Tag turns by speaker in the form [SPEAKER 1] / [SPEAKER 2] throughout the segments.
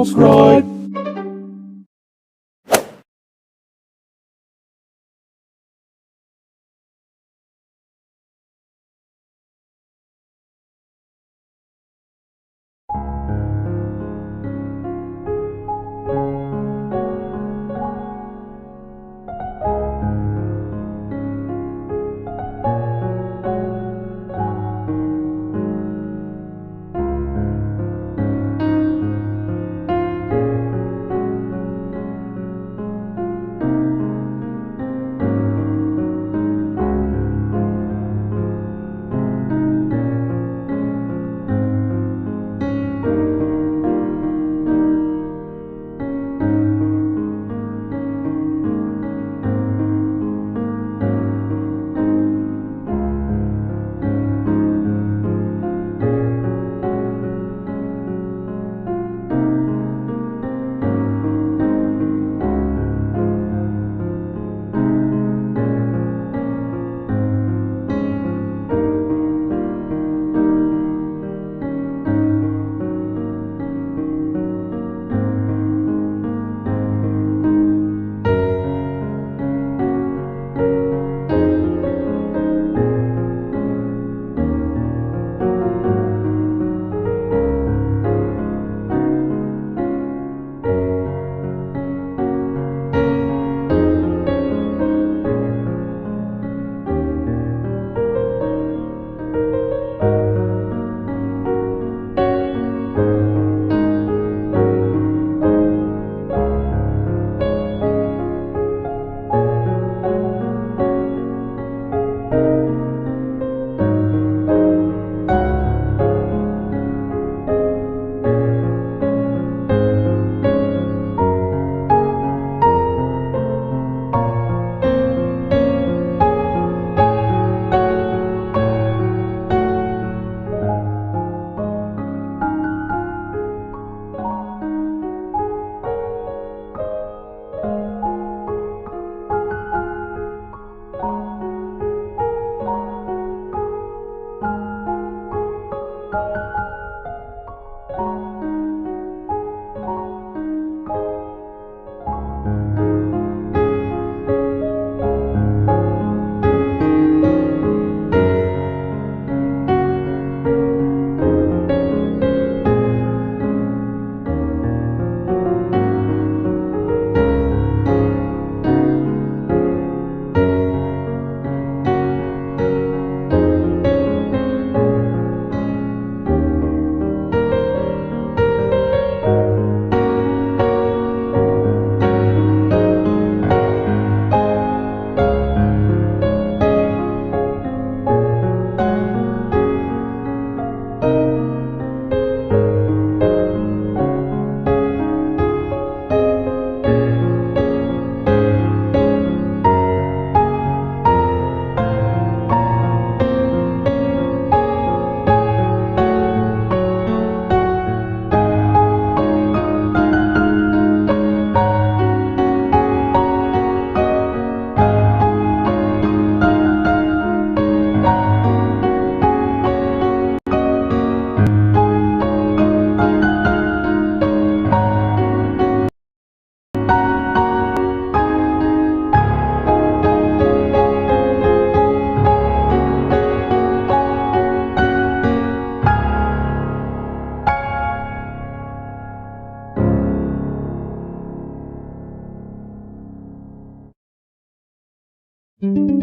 [SPEAKER 1] subscribe.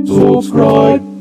[SPEAKER 1] Subscribe.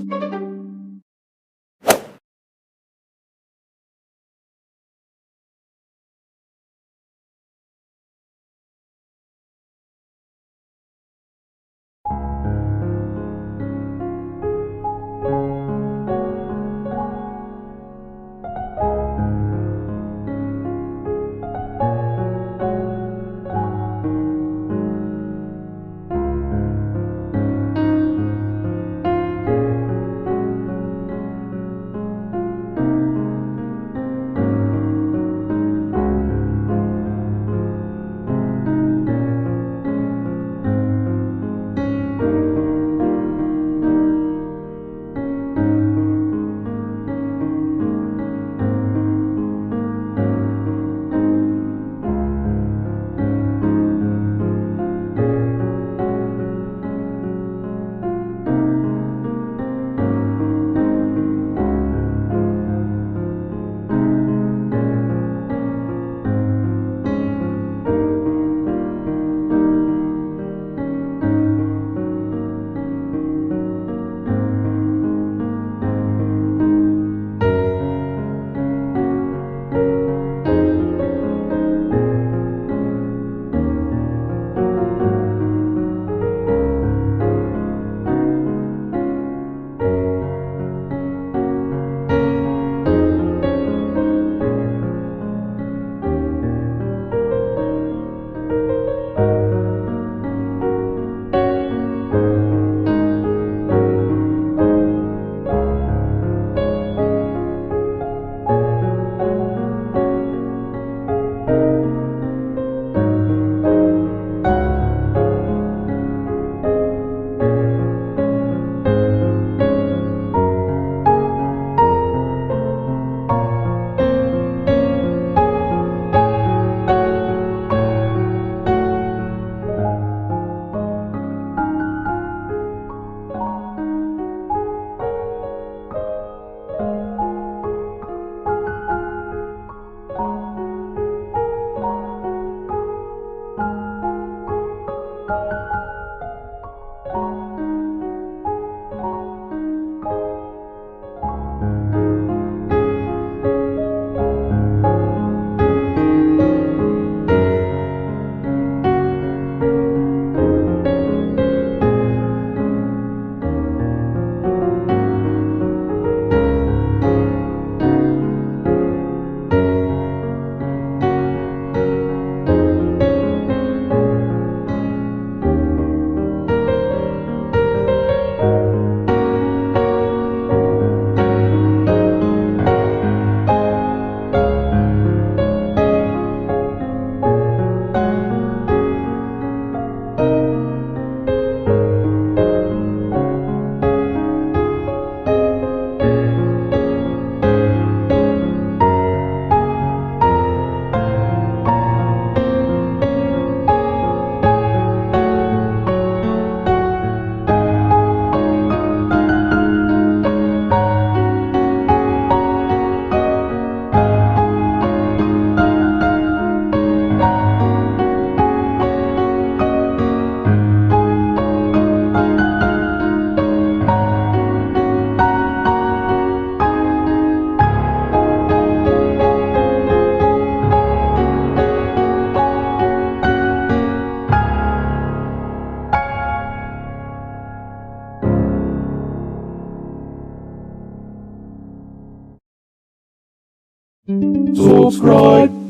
[SPEAKER 1] subscribe.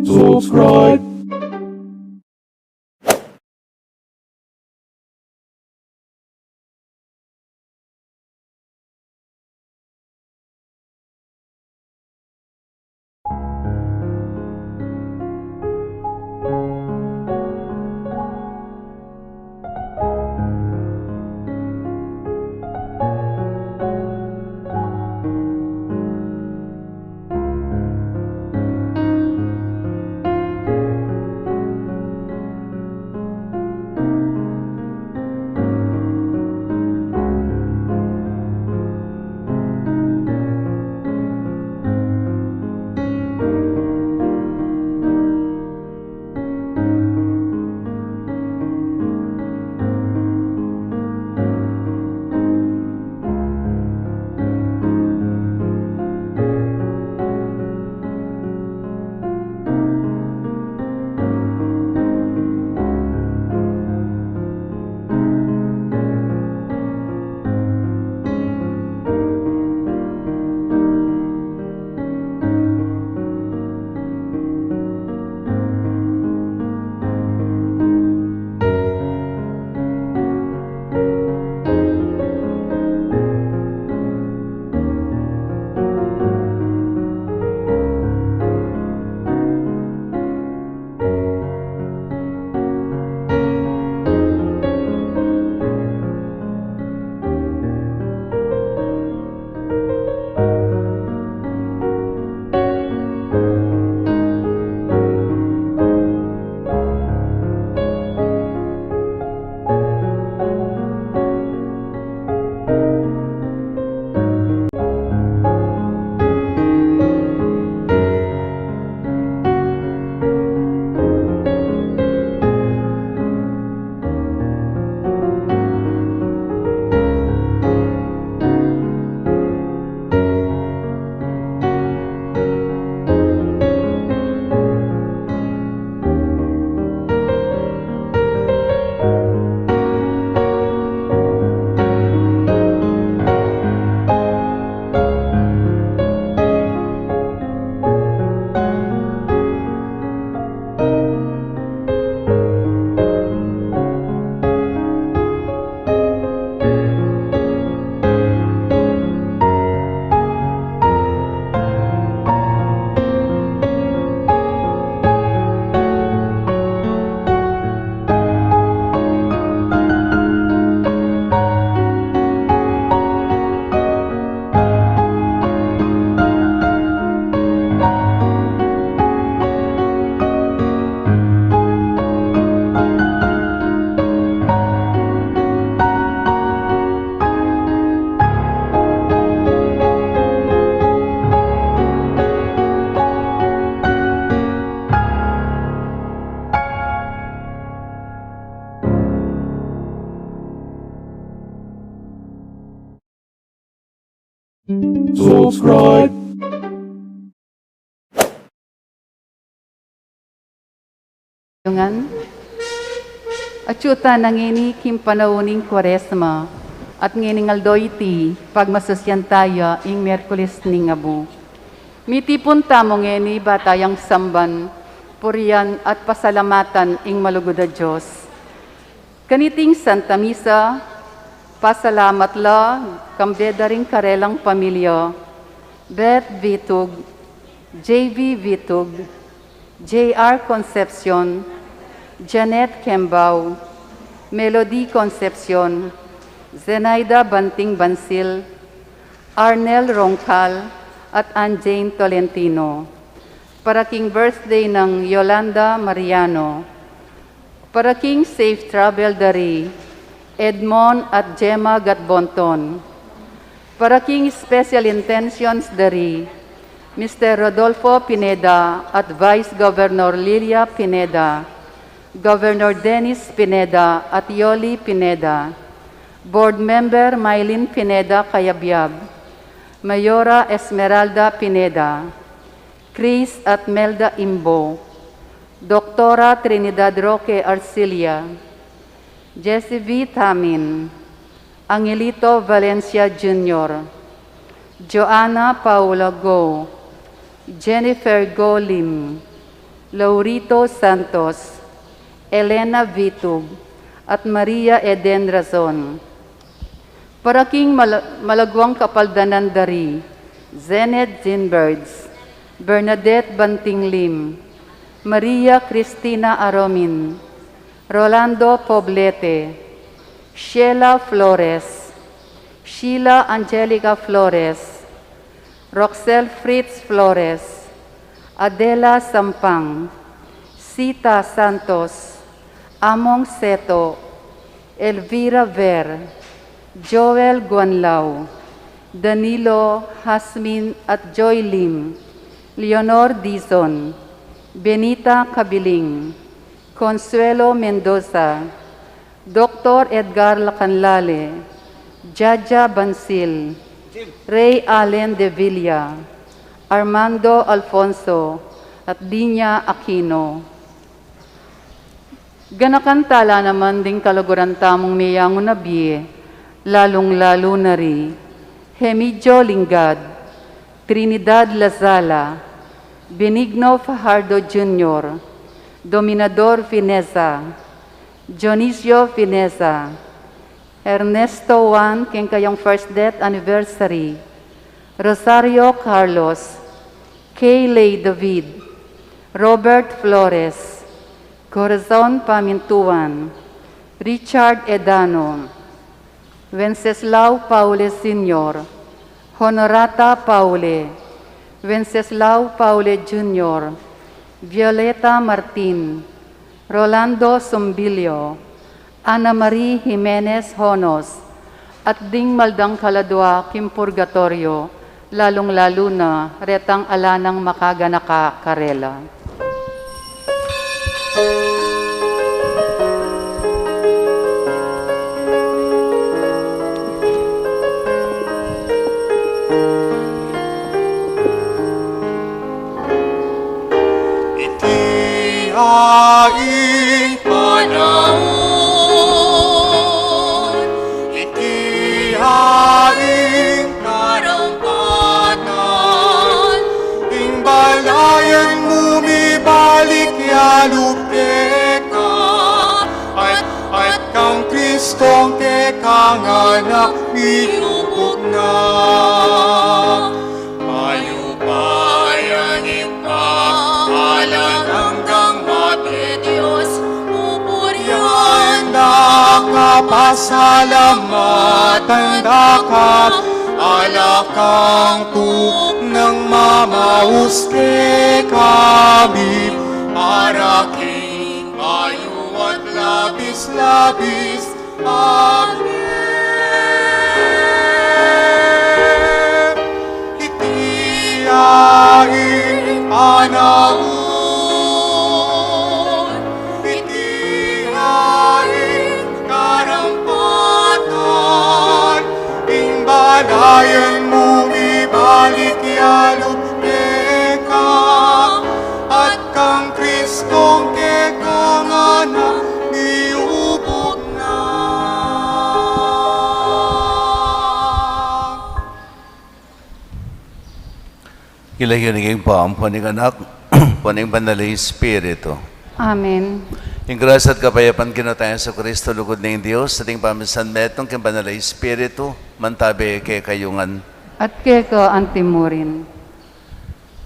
[SPEAKER 1] Subscribe. subscribe.
[SPEAKER 2] Yungan, atyuta nangini kim panawuning Kwaresma at nginingal doiti pagmasusyan tayo ing Merkulis ning Abu. Mitipon tamo ngeni batayang samban, purian at pasalamatan ing malugod a Diyos. Kaniting Santa Misa, pasalamat la kambeda ring karelang pamilya, Beth Vitug, JV Vitug, J.R. Concepcion, Janet Kembao, Melody Concepcion, Zenaida Banting Bansil, Arnel Roncal, at Anjane Tolentino. Para king birthday ng Yolanda Mariano. Para king safe travel dari Edmond at Gemma Gatbonton. Para king special intentions dari Mr. Rodolfo Pineda at Vice Governor Lilia Pineda, Governor Dennis Pineda at Yoli Pineda, Board Member Mylene Pineda Kayabyab, Mayora Esmeralda Pineda, Chris at Melda Imbo, Doktora Trinidad Roque Arcilia, Jessie V. Tamin, Angelito Valencia Jr., Joanna Paula Go, Jennifer Golim, Laurito Santos, Elena Vitug, at Maria Eden Razon. Para king malagwang kapaldanan dari, Zened Zinbergs, Bernadette Bantinglim, Maria Cristina Aromin, Rolando Poblete, Sheila Flores, Sheila Angelica Flores, Roxel Fritz Flores, Adela Sampang, Sita Santos, Among Seto, Elvira Ver, Joel Guanlao, Danilo Hasmin at Joy Lim, Leonor Dizon, Benita Kabiling, Consuelo Mendoza, Dr. Edgar Lacanlale, Jaja Bansil, Ray Allen de Villa, Armando Alfonso, at Linya Aquino. Ganakantala naman ding kalaguran tamong miyangon na biye, lalong-lalo na ri, Hemidjo Lingad, Trinidad Lazala, Benigno Fajardo Jr., Dominador Fineza, Dionisio Fineza, Ernesto Juan, king kayong first death anniversary, Rosario Carlos, Kayley David, Robert Flores, Corazon Pamintuan, Richard Edano, Wenceslao Paule Sr., Honorata Paule, Wenceslao Paule Jr., Violeta Martin, Rolando Sumbilio, Ana Marie Jimenez Honos, at ding maldang kaladwa kim purgatorio, lalong-lalo na retang alanang makaganaka karela.
[SPEAKER 3] Itihaing panahon, itihaing karampatan, imbalayan bumibalik yalupeka, at kang Kristong tekang anak iubog na. Payupayan ipahalan hanggang mati Diyos, pupurihan nakapasalamatan dakap, alakang tuk ng mamaus ke kami, araking ayu at labis-labis. Amen. Itihaing panahon, itihaing karampatan, imbalayan mo ibalik
[SPEAKER 4] Ilayo naging paam po ng anak, po ng banal na Espiritu.
[SPEAKER 2] Amen.
[SPEAKER 4] Yung grasya at kapayapan kinatayan sa Kristo, lugod ng Diyos, sa ating pamisan metong kin banal na Espiritu, mantabi kay kayungan.
[SPEAKER 2] At kaya ka antimurin.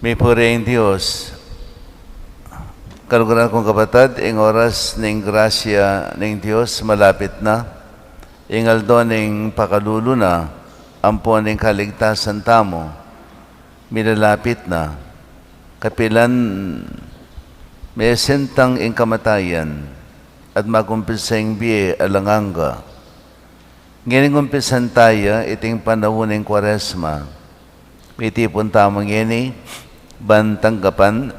[SPEAKER 4] May puri ang Diyos. Kaluguran kong kapatid, ang oras ng grasya ng Diyos malapit na. Ingal doon ng pakalulo na, ampo ng kaligtasan tamo, milalapit na. Kapilan, may sentang ing kamatayan at magumpisang biye alanganga. Ngayon umpisan tayo, iting panahon ng Kwaresma. Itipon tamang ini, bantanggapan,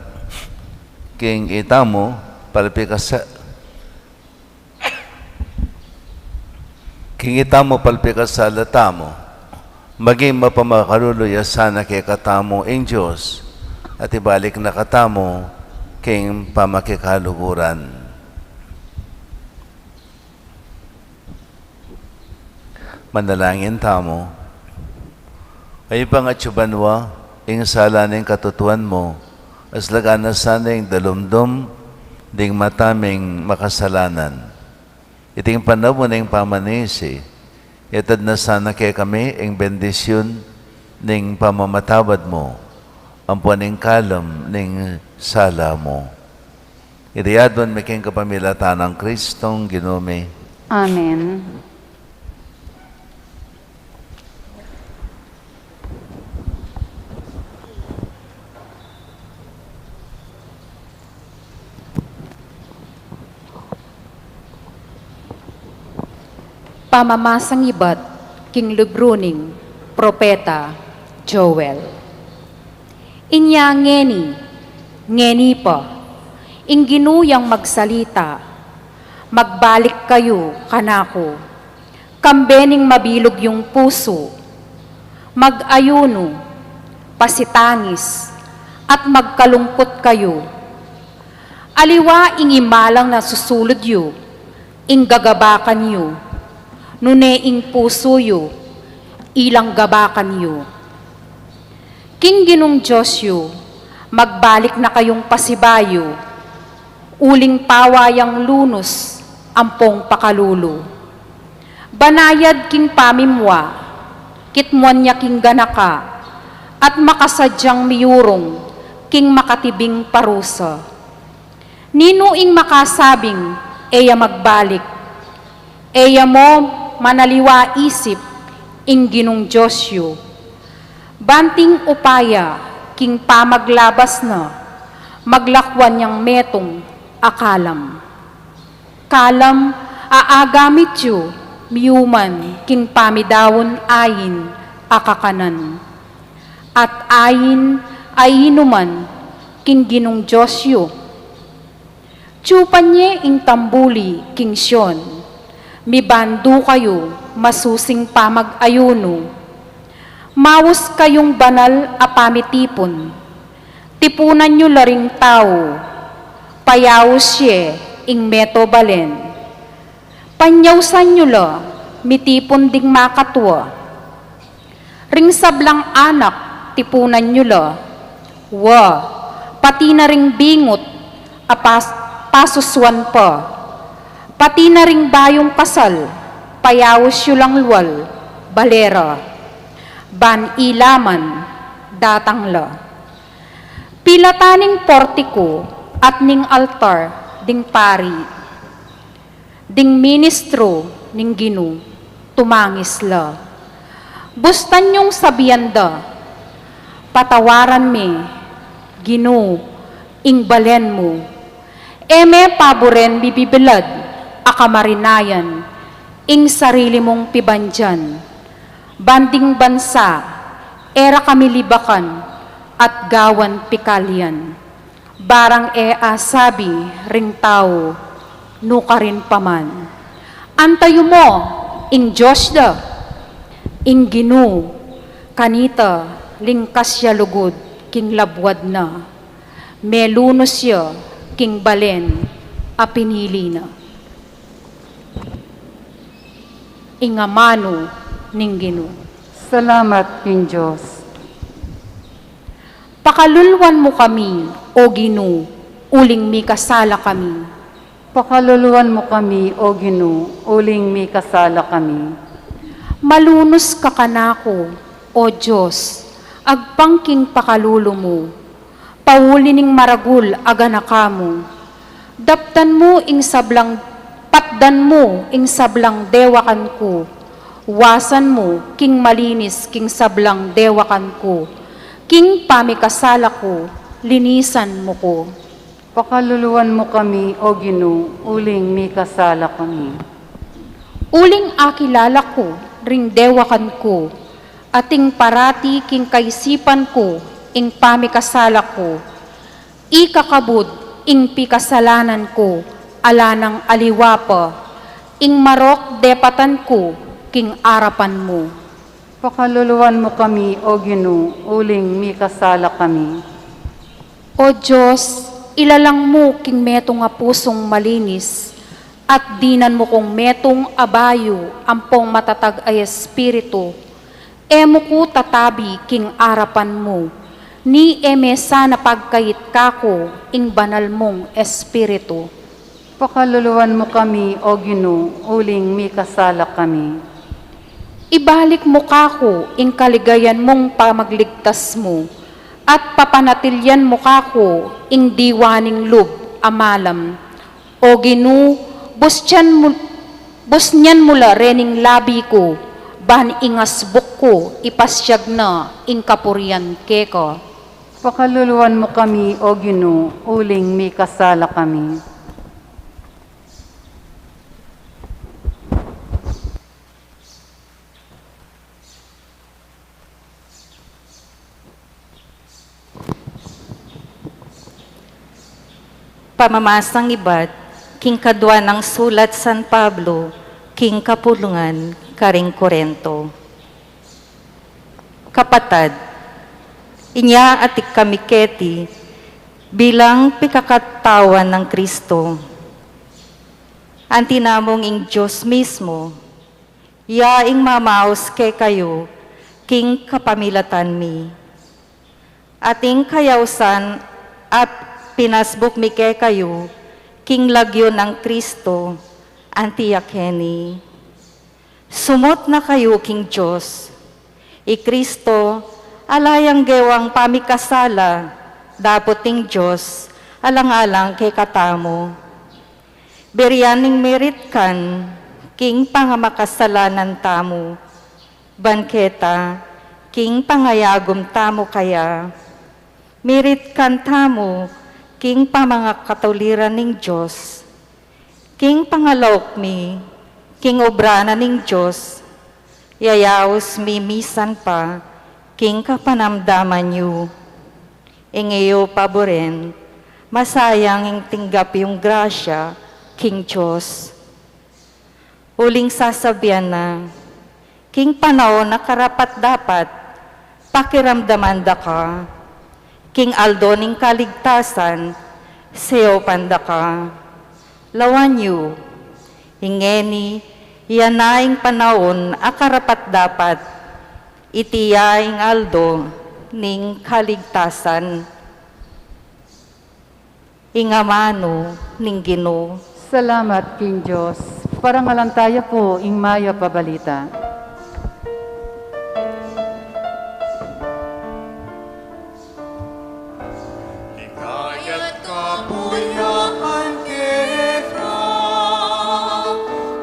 [SPEAKER 4] king itamo, palpikasa. King itamo, palpikasa latamo. Maging mapamakaluluya sana kay katamo ang Diyos at ibalik na katamo king pamakikaluguran. Manalangin tamo. Ay pangatsubanwa, ing sala ng katutuan mo, as lagana sana yung dalumdum, ding mataming makasalanan. Iting panahon ng pamanisi, yatad na sana kay kami ang bendisyon ng pamamatawad mo, ang puaning kalam ng sala mo. Iriyadon making kapamilatan ng Kristong Ginome.
[SPEAKER 2] Amen.
[SPEAKER 5] Pamamasang ibat, King Lubruning, Propeta, Joel. Inya ngeni pa, ginuyang magsalita, magbalik kayo kanako, kambening mabilog yung puso, mag-ayuno, pasitangis, at magkalungkot kayo. Aliwa ingimalang na susulod yu, gagabakan yu, nuneing puso yu, ilang gabakan yu. King Ginong Diyos yu, magbalik na kayong pasibayo, uling pawayang lunos, ampong pakalulo. Banayad king pamimwa, kitmuan niya king ganaka, at makasadyang miyurong, king makatibing parusa. Ninuing makasabing, eya magbalik, eya mo manaliwa isip, ing Ginong Diyos yu. Banting upaya, king pamaglabas na, maglakwan niyang metong akalam. Kalam, aagamit yu, miyuman, king pamidawon ayin, akakanan. At ayin, ayinuman, king Ginong Diyos yu. Tsupan niya ing tambuli, king Sion, mibandu kayo, masusing pamag-ayuno. Mawas kayong banal apamitipon, tipunan nyo laring tao, payawos siya ing meto balen. Panyawsan nyo la, mitipon ding makatwa. Ring sablang anak, tipunan nyo la, pati na ring bingot, pasuswan pa. Pati na ring bayong kasal, payawos yu lang luwal, balera. Ban ilaman, datangla. Pilataning portiko at ning altar, ding pari. Ding ministro, ning Ginu, tumangis la. Bustan yung sabiyanda, patawaran me, Ginu, ing balen mo. Eme paboren bibibilad, akamarinayan, ing sarili mong pibandyan. Banding bansa, era kami libakan, at gawan pikalyan. Barang sabi, ring tao, nuka rin paman. Antayo mo, ing Diyos da, ing Ginu, kanita, lingkas ya lugod, king labwad na. Melunos ya, king balen, apinili na. Ingamano, ning Ginu.
[SPEAKER 2] Salamat, King Diyos.
[SPEAKER 5] Pakalulwan mo kami, O Ginoo, uling mi kasala kami.
[SPEAKER 2] Pakaluluwan mo kami, O Ginoo, uling mi kasala kami.
[SPEAKER 5] Malunos ka kanako, O Diyos, agpangking pakululo mo. Paulining maragul aganaka mo. Daptan mo ing sablang, patdan mo ing sablang dewakan ko. Wasan mo, king malinis, king sablang dewakan ko. King pamikasala ko, linisan mo ko.
[SPEAKER 2] Pakaluluwan mo kami, O Ginoo, uling mi kasala kami.
[SPEAKER 5] Uling akilala ko, ring dewakan ko. Ating parati king kaisipan ko, ing pamikasala ko. Ikakabud, ing pikasalanan ko, ala ng aliwapa. Ing marok depatan ko, king arapan mo.
[SPEAKER 2] Pakaluluwan mo kami, O Ginoo, uling mi kasala kami.
[SPEAKER 5] O Diyos, ilalang mo king meto nga pusong malinis, at dinan mo kong metong abayo, ampong matatag ay espiritu. Emo ko tatabi king arapan mo, ni eme sana pagkait kako, ing banal mong espiritu.
[SPEAKER 2] Pakaluluwan mo kami, O Ginoo, uling mi kasala kami.
[SPEAKER 5] Ibalik mo kako, ing kaligayan mong pamagligtas mo, at papanatilyan mo kako, ing diwaning lub, amalam. O Ginoo, busnyan mula rening labi ko, ban ingasbuk ko, ipasyag na, ing kapurian keko.
[SPEAKER 2] Pakaluluwan mo kami, O Ginoo, uling mi kasala kami.
[SPEAKER 6] Pamamasang ibad, king kadwa ng sulat San Pablo, king kapulungan, karing Korento. Kapatad, inya atik kami keti, bilang pikakatawan ng Kristo. Antinamong ing Diyos mismo, yaing mamaos ke kayo, king kapamilatan mi. Ating kayawsan at pinasbuk mi ke kayo, king lagyo ng Kristo, antiyakeni. Sumot na kayo, king Diyos. I Kristo, alayang gewang pamikasala, dapoting Diyos, alang-alang kay katamo. Beryaning merit kan, king pangamakasalanan tamo. Banketa, king pangayagom tamo kaya. Merit kan tamo, king pamanga katuliran ning Diyos, king pangalok mi, king obrana ning Diyos, yayaos mi misan pa, king kapanamdaman yu. Ingeyo paboren, masayang ing tinggap yung grasya, king Diyos. Uling sasabihan na, king panahon na karapat dapat, pakiramdaman da ka, king aldo ning kaligtasan, seo panda ka. Lawan yu, ingeni, yanaing panahon akarapat dapat, itiyaing aldo ning kaligtasan. Ingamano ning Ginoo.
[SPEAKER 2] Salamat, King Diyos. Parangalan tayo po, ing maya pabalita.
[SPEAKER 3] Hikayat kapurihan kita,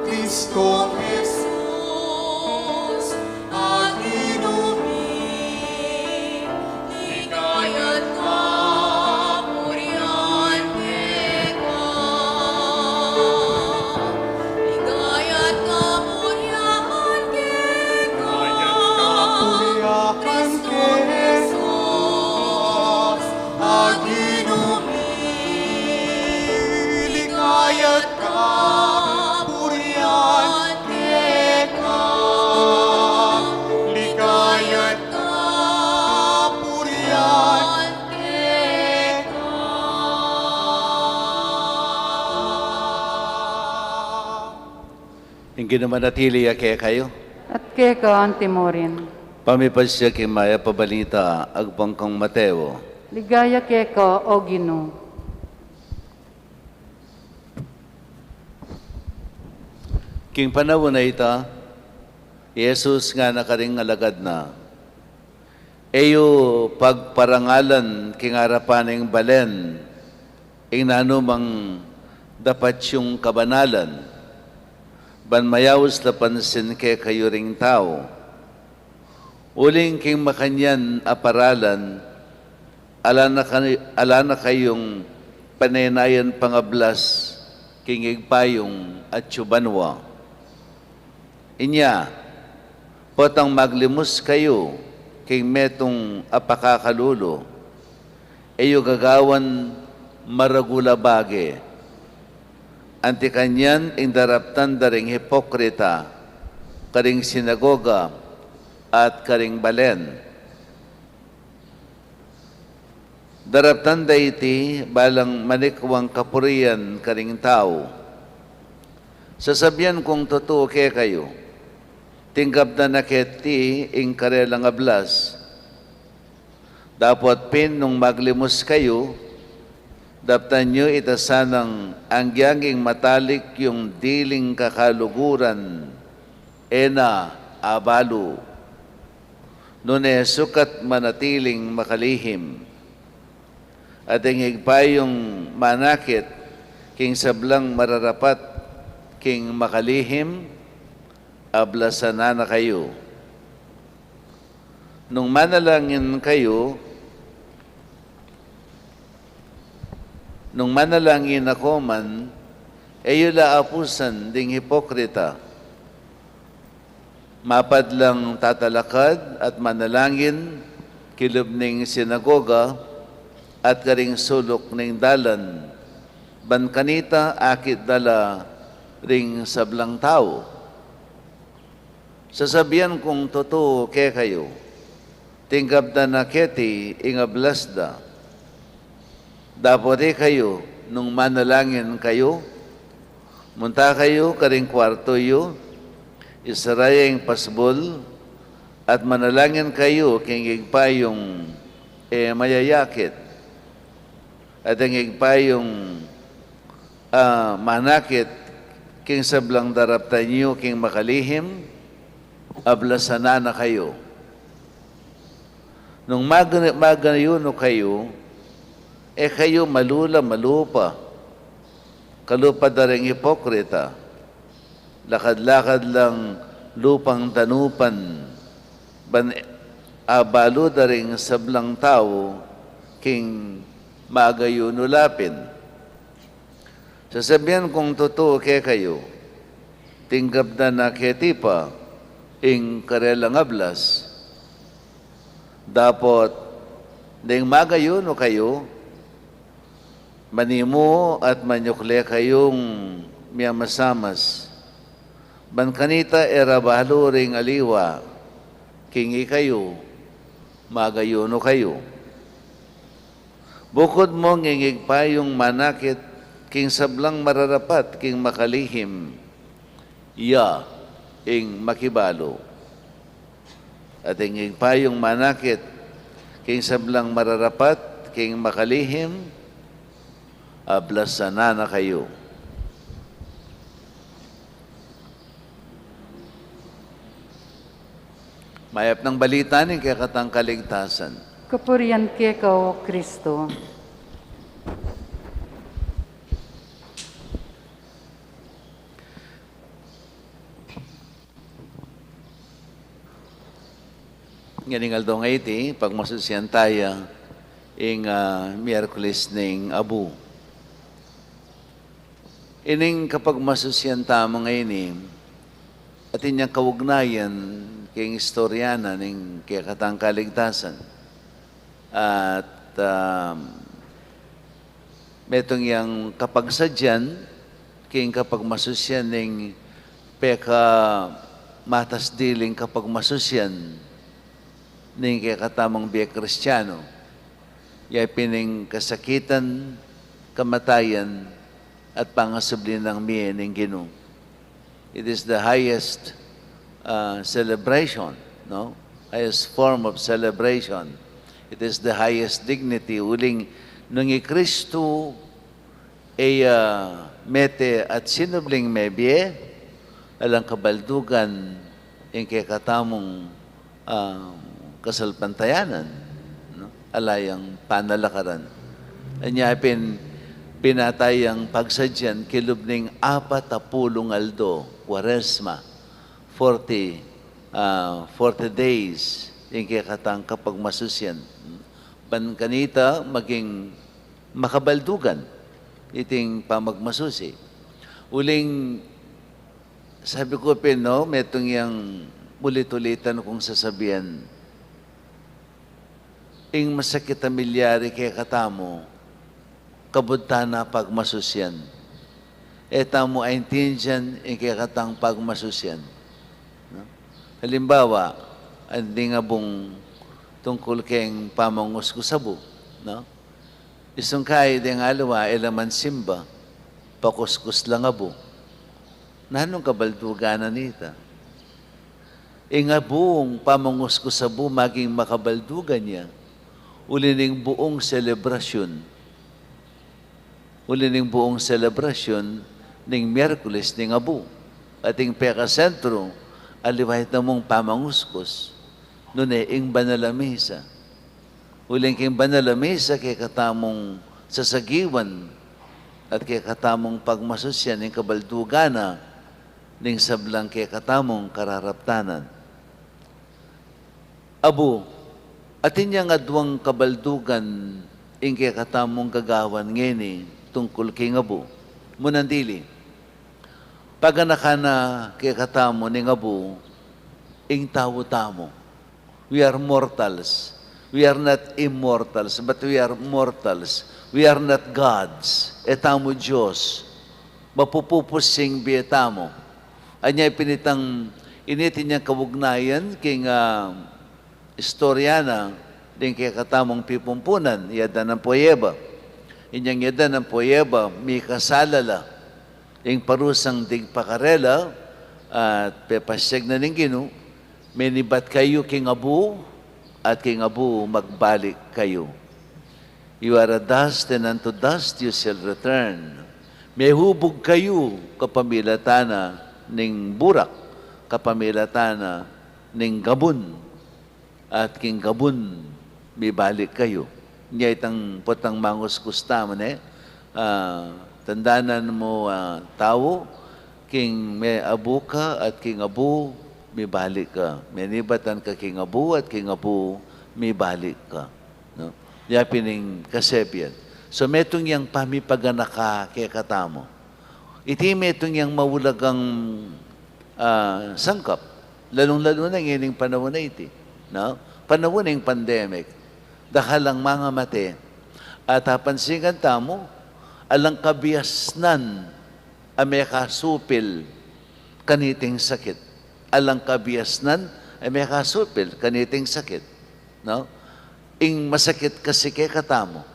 [SPEAKER 3] Kristo Jesus, at inumin. Hikayat kapurihan kita, hikayat kapurihan kita, Kristo Jesus, at inumin. Hikayat kapurihan kita, hikayat kapurihan kita.
[SPEAKER 4] Ingin naman natili kaya kayo.
[SPEAKER 2] At kaya ka, Antimorin.
[SPEAKER 4] Pamipasya kay Maya pabalita, agpangkang Mateo,
[SPEAKER 2] Ligaya keka o Ginoo.
[SPEAKER 4] King panahon na ita, Jesus nga nakaring alagad na. Eyo pagparangalan king harapaning balen, ing nanumang dapat yung kabanalan, banmayawos na pansin ke kayo ring tao. Uling king makanyan aparalan, ala na kayong panenayan pangablas, king igpayong at tsubanwa. Inya, potang maglimus kayo, king metong apakakalulo, eyo gagawan maragula bage, anti kanyan ing daraptan daring hipokrita, karing sinagoga, at karing balen. Daraptan da iti balang manikwang kapurian karing tao. Sasabihan kong totoo ke kayo, tinggap na naketi ing karelang ablas. Dapat pin nung maglimus kayo, daptan nyo itasanang angyanging matalik yung diling kakaluguran, ena abalo. Nune sukat manatiling makalihim. At ang higpayong manakit, king sablang mararapat, king makalihim, ablasana na kayo. Nung manalangin ako man, eyo laapusan ding hipokrita. Mapadlang tatalakad at manalangin, kilubning sinagoga, at karing sulok ning dalan, ban kanita akit dala ring sablang tao. Sasabihan kong totoo ke kayo, tinggap na naketi ingablasda. Dapat kayo, nung manalangin kayo, munta kayo karing kwarto yo, isarayang pasbol, at manalangin kayo king igpayong mayayakit. At ang igpayong manakit king sablang daraptan nyo king makalihim, ablasana na kayo. Nung magayuno kayo, kayo malupa. Kalupa da ring hipokrita. Lakad-lakad lang lupang tanupan. Abalo da ring sablang tao, king magayuno lapin. Sasabihan kong totoo ke kayo, tinggap na naketi pa, ing karelang ablas, dapat ding magayuno kayo, manimo at manyukle kayong miyamasamas, ban kanita erabalo ring aliwa, kingi kayo, magayuno kayo. Bukod mo ngingig pa yung manakit, king sablang mararapat, king makalihim, ing makibalo. At ingig pa yung manakit, king sablang mararapat, king makalihim, ablasana na kayo. Mayap ng balita ni kaya katang kaligtasan.
[SPEAKER 2] Kapurian keka o Kristo.
[SPEAKER 4] Nganingal dong iti, pagmasusyan tayo, ing Miyerkules ning Abu. Ining kapag masusyan tamo ngayon, at inyang kawugnayan, king istoryana ning kaya katang kaligtasan. At metong yang kapag sadyan, king kapag masusyan ning peka matas diling kapag masusyan ning kaya katamang biya Kristiyano. Yay pining kasakitan, kamatayan, at pangasubli ng miye ning Ginoo. It is the highest celebration, no? Highest form of celebration. It is the highest dignity. Uling nung Kristo mete at sinubling mebye, alang kabaldugan yung kay katamong kasalpantayanan, no? Alayang panalakaran. Anya pinatay ang pagsadyan kilubning 40 aldo, Quaresma, 40 days yung kay katang kapag masusyan. Ban kanita maging makabaldugan iting pamagmasusi. Uling sabi ko no, metong yang ulit-ulitan kong sasabihan, ing masakit na milyari kay katamo, kabunta na pagmasusyan. Etamo ay tinjan ing kay katang pagmasusyan. No? Halimbawa, hindi nga bong tungkol keng pamangus ko sabo. No? Isang kaya din alawa, elaman simba, pakuskus lang abo. Nanong kabalduganan nita? Nga buong pamangus ko sabo, maging makabaldugan niya, ulining buong selebrasyon. Ulining buong selebrasyon ning Miyerkules ning abo. Ating peka-sentro, aliwahit na mong pamanguskos, nune ing banalamisa. Uling king banalamisa kay katamong sasagiwan at kay katamong pagmasusyan ning kabaldugana ning sablang kay katamong kararaptanan. Abo, atin niya nga duwang kabaldugan ing kay katamong gagawan ngeni tungkol kay abo. Munandili, paganakana kay katamo ning abo, ing tawo-tamo. We are mortals. We are not immortals, but we are mortals. We are not gods. Etamo Diyos. Mapupupusing bietamo. Anya pinitang initin niyang kawugnayan king istoryana din kay katamong pipumpunan, yada ng poyeba. Inyang yada ng poyeba, may kasalala. Yung parusang digpakarela at pepasyag na ning gino, menibat kayo king abu, at king abu magbalik kayo. You are a dust, and unto dust you shall return. May hubog kayo kapamilatana ning burak, kapamilatana ning gabun, at king gabun may balik kayo. Niya itang potang mangus kustaman tandanan mo tao, king may abu ka at king abu may balik ka. May nibatan ka king abu at king abu may balik ka. No? Yapining kasebyan. So metong yang pamipaganaka kay katamo. Iti metong yang mawulagang sangkap. Lalong-lalo na ngining panahon na iti. No? Panahon ng pandemic. Dahalang mga mate. At pansingan tamo, alang kabiasnan ame kasupil kaniting sakit. Alang kabiasnan ame kasupil kaniting sakit. No? Ing masakit kasi kay katamo.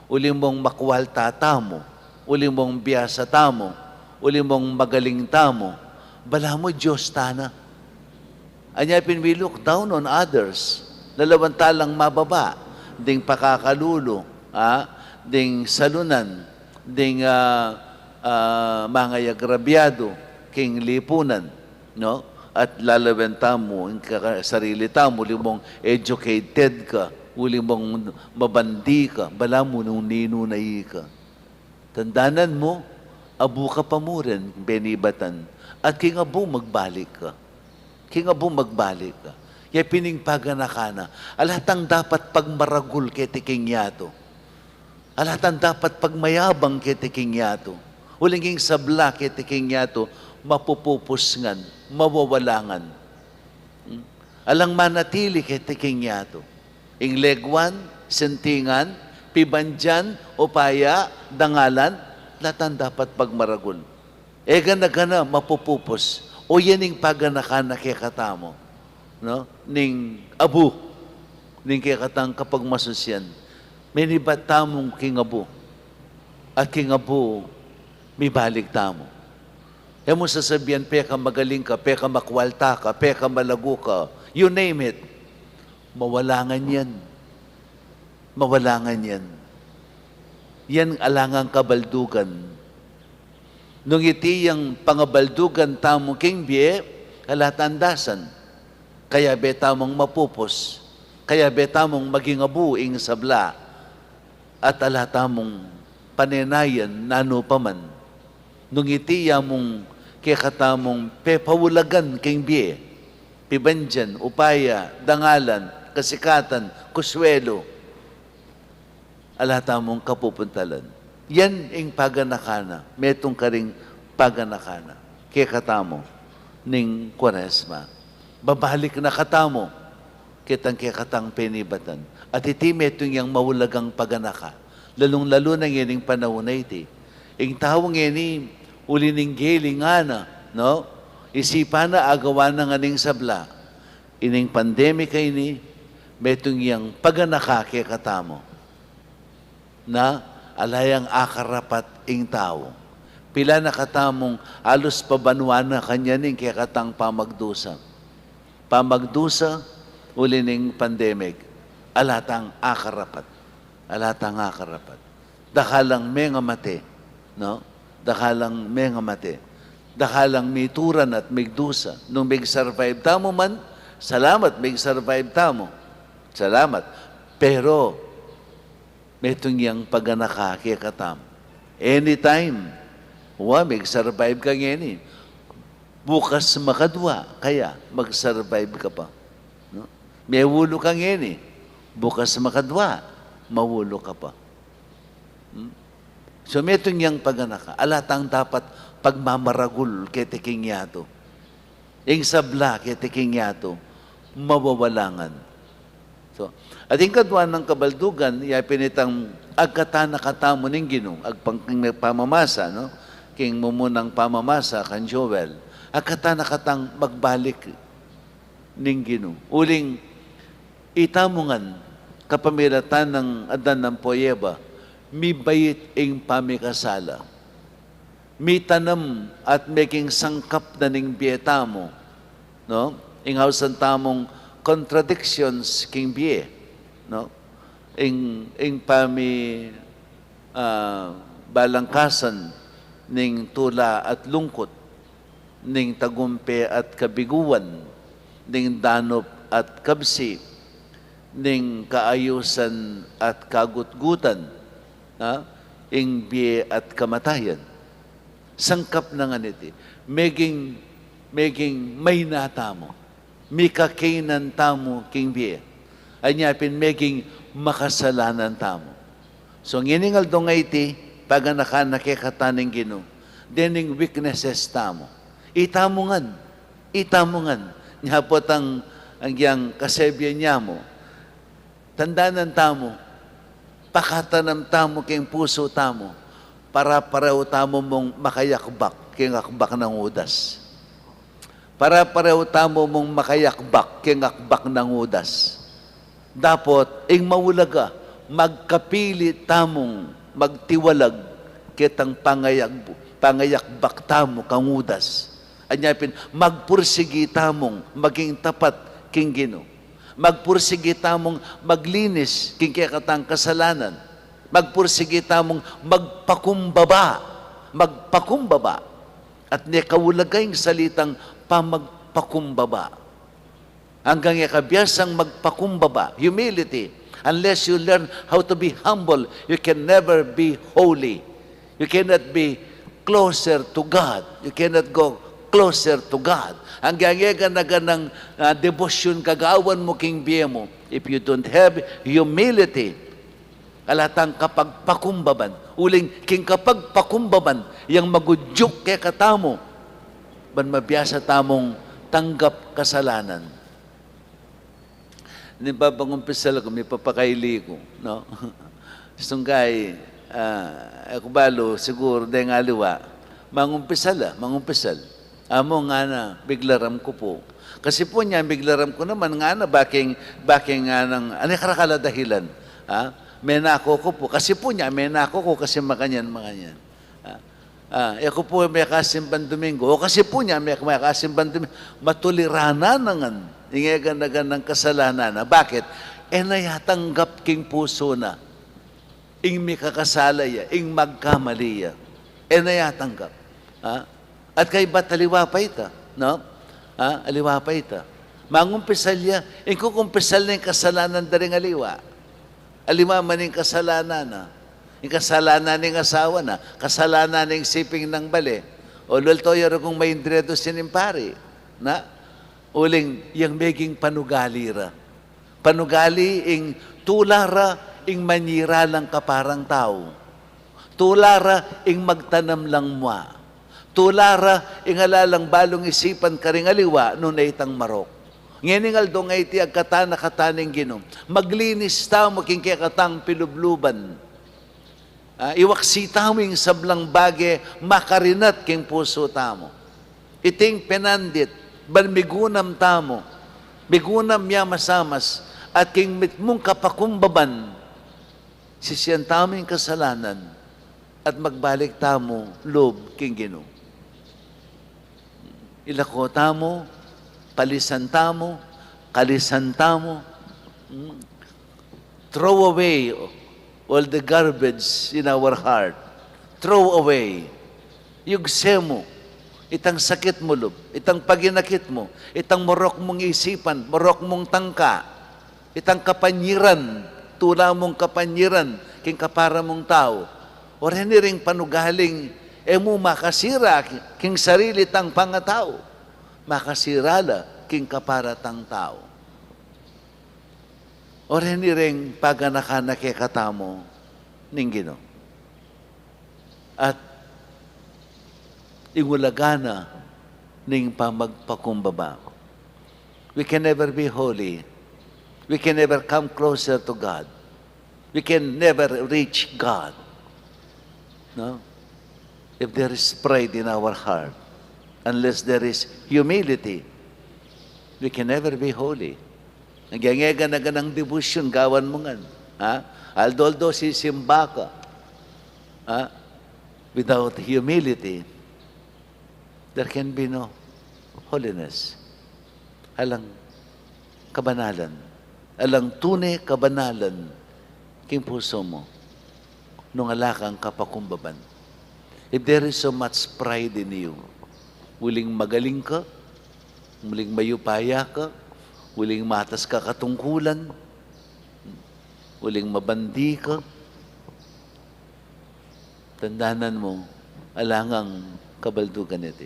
[SPEAKER 4] Uli mong makwal tatamo. Uli mong biyasa tamo. Uli mong magaling tamo. Bala mo Diyos tana. Anya we look down on others. Lalawantalang mababa. Ding pakakalulo. Ding salunan. Ding mga yagrabyado. King lipunan. No? At lalawenta mo, sarili tamo, uli mong educated ka, uli mong mabandi ka, bala mo nung ninunay ka. Tandanan mo, abu ka pa mo rin, benibatan. At king abu, magbalik ka. King abu, magbalik ka. Kaya piningpaganakana, alatang dapat pagmaragul kay tiking yato. Alatang dapat pagmayabang kay tiking yato. Uling sabla kay tiking yato, mapupupusngan, mawawalangan. Alang manatili kay tiking yato. Ing legwan, sentingan, pibandyan, upaya, dangalan, latan dapat pagmaragul. E gana-gana, mapupupos. O yaning paganakana kay katamo. No? Ning abu. Ning kay katang kapag masusyan. May nibat tamong king abu. At king abu, may balik tamo. E mo sasabihan, peka magaling ka, peka makwalta ka, peka malago ka, you name it. Mawalangan yan. mawalangan yan. Yan alangang kabaldugan. Nung iti yung pangabaldugan tamo king biye, kalatandasan. Kaya betamong mapupos. Kaya betamong maging abuing sabla. At alatamong panenayan nano paman. Nung iti mong kikatamong pepawulagan king biye. Pibandyan, upaya, dangalan, kasikatan, kuswelo. Alata mong kapupuntalan. Yan ang paganakana. Metong karing paganakana. Kaya katamo ning Kwaresma. Babalik na katamo. Kitang kaya katang penibatan. At iti metong yang mawulagang paganaka. Lalong-lalo na yan yung panahon na iti. Ang tawang yan uli ning gelingana. No? Isipa na agawa na nga ning sabla. Ining pandemika ini, metong yang paganaka kaya katamo. Na alayang akarapat ing tao. Pila na katamong alos pabanwa na kanya ning kaya katang pamagdusa. Pamagdusa, uli ning pandemic, alatang akarapat. Alatang akarapat. Dakalang may nga mate. No? Dakalang may nga mate. Dakalang mituran at migdusa. Nung mig-survive tamo man, salamat, mig-survive tamo. Salamat. Pero, metong yang paganaka kaya katam. Anytime, mig-survive ka ngayon. Bukas makadwa, kaya mag-survive ka pa. No? May wulo ka ngayon. Bukas makadwa, mawulo ka pa. So, metong yang paganaka. Alatang dapat pagmamaragul kay tiking yato. Ing sabla kay tiking yato, mawawalangan. So, at yung kadwan ng kabaldugan, pinitang agkatana katamo ning Ginoo, agpangking pamamasa, no? King mumunang pamamasa kan Joel, agkatana katang magbalik ning Ginoo. Uling itamungan kapamilatan ng adan ng Poyeba, mi bayit ing pamikasala. Mi tanam at making sangkap na ning bieta mo, no? Inghawsan tamong contradictions king biye, no? Ing pami balangkasan ning tula at lungkot, ning tagumpe at kabiguan, ning danop at kabsi, ning kaayusan at kagutgutan, ing biye at kamatayan. Sangkap na nga niti. Meging may natamo. Mikakainan tamo king biye. Anyapin meging makasalanan tamo. So nginingal do nga iti, paganaka nakikataning Ginoo, dening weaknesses tamo. Itamungan. Nyapot ang yang kasebyan niya mo. Tandanan tamo. Pakatanam tamo king puso tamo. Para pareho tamo mong makayakbak king akbak ng udas. Para pareho tamo mong makayakbak king akbak ng udas. Dapat, ing mawulaga, magkapili tamong magtiwalag kitang pangayakbak tamo kang udas. Anyapin, magpursigi tamong maging tapat king Ginoo. Magpursigi tamong maglinis king kayakatang kasalanan. Magpursigi tamong magpakumbaba. At nekawulagay salitang pamagpakumbaba. Hanggang ikabiyasang magpakumbaba. Humility. Unless you learn how to be humble, you can never be holy. You cannot be closer to God. You cannot go closer to God. Hanggang ganang devotion kagawan mo king biye mo. If you don't have humility, alatang kapag pakumbaban, uling king kapag pakumbaban, yang magudyok kay katamo, ban mabiyasa tamong tanggap kasalanan. Nipapangumpisal ko, may papakaili ko, no? Sunggay, ako balo, siguro, dahil nga liwa, mangumpisal. Amo nga na, biglaram ko po. Kasi po niya, biglaram ko naman nga na, baking nga ng, karakala dahilan, may nako ko po. Kasi po niya, may nako ko kasi makanyan. Ako po may kasimban Domingo. O kasi po niya, may kasimban Domingo. Matuliranan nangan. Ingegan ng kasalanan. Bakit? nayatanggap king puso na, ing may kakasalaya, ing magkamaliya, nayatanggap. At kay ba't aliwa pa ita, no? Aliwa pa ita. Mangumpisal ya, ing kukumpisal na yung kasalanan daring aliwa. Aliwa man yung kasalanan na. Yung kasalanan ng asawa na, kasalanan ng siping ng bali. O lultoyo kung may indredo sinimpari. Na, uling, yung meging panugalira. Panugali ing tulara ing manyira lang kaparang tao. Tulara ing magtanam lang mua. Tulara ing alalang balong isipan karing aliwa no na itang marok. Ngeningal do nga iti agkatana kataning ginom. Maglinis tao making kaya katang pilubluban. Iwaksi tamo yung sablang bage makarinat king puso tamo. Iting penandit, balmigunam tamo, bigunam niya masamas, at king mitmong kapakumbaban, sisiyan tamo yung kasalanan, at magbalik tamo loob king Ginoo. Ilako tamo, palisan tamo, kalisan tamo, throw away all the garbage in our heart. Throw away. Yugsemo. Itang sakit mo, loob. Itang paginakit mo. Itang morok mong isipan. Morok mong tangka. Itang kapanyiran. Tula mong kapanyiran. King kapara mong tao. O rin panugaling mo makasira king sarili tang pangatao. Makasirala king kapara tang tao. O rin paganakana kay katamo ning Ginoo. At ingulagana ning pamagpakumbaba. We can never be holy. We can never come closer to God. We can never reach God. No? If there is pride in our heart, unless there is humility, we can never be holy. Nagyangyaga na ganang devotion, gawan mo nga. Aldoldo sisimba ka. Without humility, there can be no holiness. Alang kabanalan. Alang tunay kabanalan king puso mo nung alakang kapakumbaban. If there is so much pride in you, muling magaling ka, muling mayupaya ka, muling matas ka katungkulan, muling mabandi ka, tandanan mo, alangang kabaldugan iti.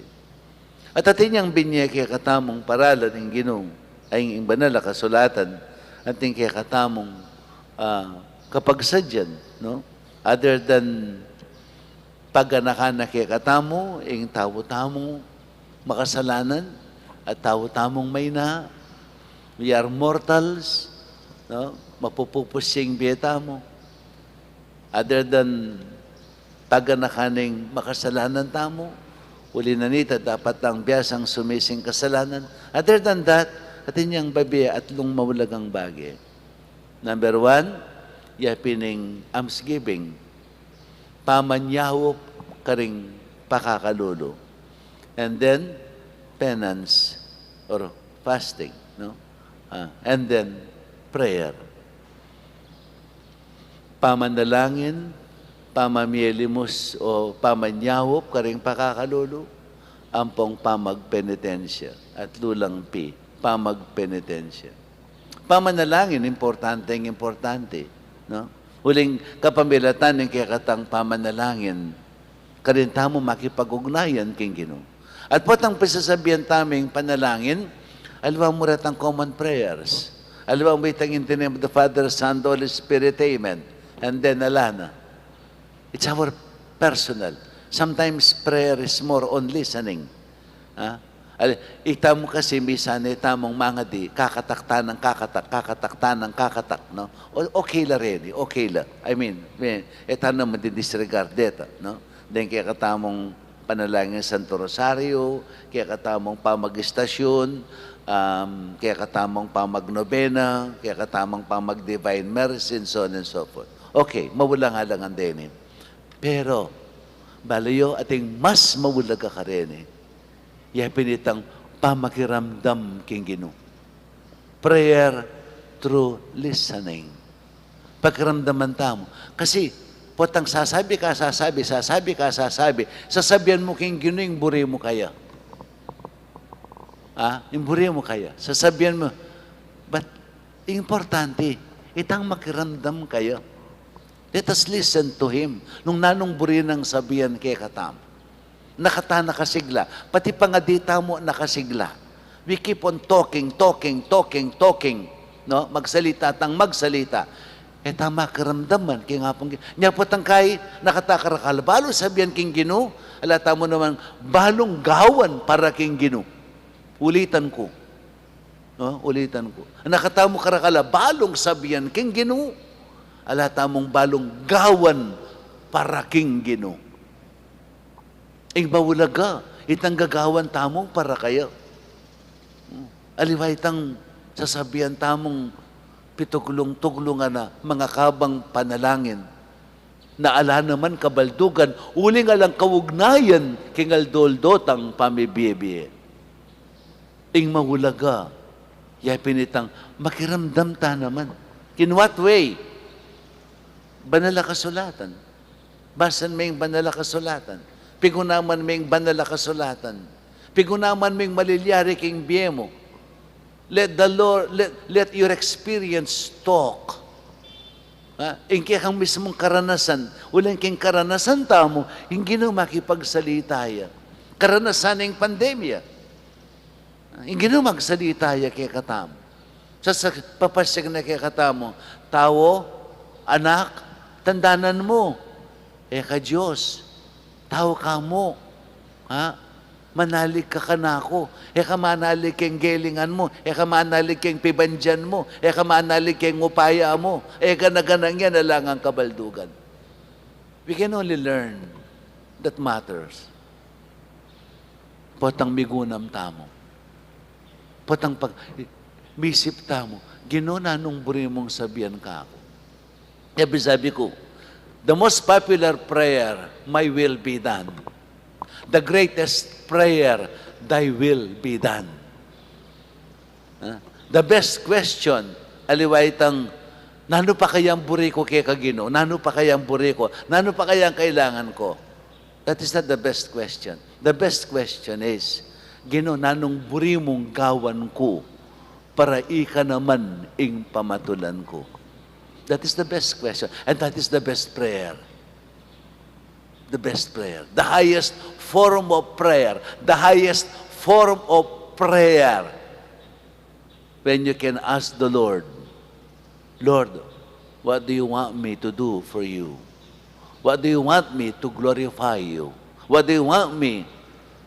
[SPEAKER 4] At atin niyang binyeke katamong paralan ng Ginoo ay ang banal na kasulatan ating kaya katamong kapagsadyan, no? Other than paganakan na kaya katamo, ang tao-tamong makasalanan at tao-tamong may na, we are mortals, no? Mapupupusing biyeta mo. Other than paganakaning makasalanan tamo, uli na nita dapat ang biyasang sumising kasalanan. Other than that, atin niyang babi at lung mawulagang bagay. Number 1, yapining almsgiving. Pamanyahop karing pakakalulo. And then, penance or fasting. No? And then, prayer. Pamanalangin, pamamielimos o pamanyahop karing pakakalulo, ampong pamagpenitensya at lulang pamagpenitensya. Pamanalangin, importante. No? Huling kapamilatan ng kayakatang pamanalangin, karinta mo makipag-ugnayan king Ginoo. At potang pisasabihan taming panalangin, alwa mo ratang common prayers. Alwa mo itang in the name of the Father, Son, Holy Spirit, Amen. And then alana. It's our personal. Sometimes prayer is more on listening. Ita mo kasi misan tamong mga di, kakatakta ng kakatak, no? Okay la rin, okay la. I mean, ita naman disregard deta, no? Then kaya katamong panalangin Santo Rosario, kaya katamong pamag-istasyon, kaya katamong pamag-nobena, kaya katamong pamag-divine mercy, and so on and so forth. Okay, mawala nga lang ang denin. Pero, balayo ating mas mawala ka rin yapin itang pamakiramdam king Ginoo. Prayer through listening. Pakiramdaman tamo. Kasi, potang sasabi, sasabihan mo king Ginoo, yung buri mo kaya. Yung buri mo kaya. Sasabihan mo, but, importante, itang makiramdam kayo. Let us listen to Him. Nung nanong buri ng sabihan kay katam. Nakasigla. Pati pangadita mo nakasigla. We keep on talking. No? Magsalita. Tama karamdaman. Kaya nga pong, niya po tangkay, nakatakarakal. Balo sabihan king Ginoo, alata mo naman, balong gawan para king Ginoo. Ulitan ko. No? Nakatamo karakala, balong sabihan king Ginoo, alata mong balong gawan para king Ginoo. Ing bawulaga, itang gagawan tamong para kayo. Aliwa itang sasabihan tamong pituglong-tuglungan na mga kabang panalangin. Naala naman kabaldugan, uling alang kawugnayan kingaldoldotang pamibiye. Ing mahulaga, yay pinitang makiramdam ta naman. In what way? Banala kasulatan. Basan may banala kasulatan. Pigunaman may banala kasulatan. Pigunaman may malilyari king biyemo. Let the Lord, let your experience talk. Ingki kang mismong karanasan, ulang king karanasan tamo, hindi na makipagsalita ya. Karanasan ng pandemya. Hindi na magsalita ya kay katamo. Sa papasyag na kay katamo, tao, anak, tandanan mo, ka Diyos, tao ka mo, manalig ka kanako, ka manalig keng gelingan mo, ka manalig keng pibandyan mo, ka manalig keng upaya mo, ganaganang yan na lang ang kabaldugan. We can only learn that matters. Potang migunam tamo. Potang misip tamo. Ginoo na nung buri mong sabihan ka ako. Sabi ko, the most popular prayer, my will be done. The greatest prayer, thy will be done. The best question, aliwaitang, nano pa kayang buri ko kay Kagino? Nano pa kayang buri ko? Nano pa kayang kailangan ko? That is not the best question. The best question is, Gino, nanong buri mong gawan ko para ika naman ing pamatulan ko? That is the best question. And that is the best prayer. The best prayer. The highest form of prayer. The highest form of prayer. When you can ask the Lord, Lord, what do you want me to do for you? What do you want me to glorify you? What do you want me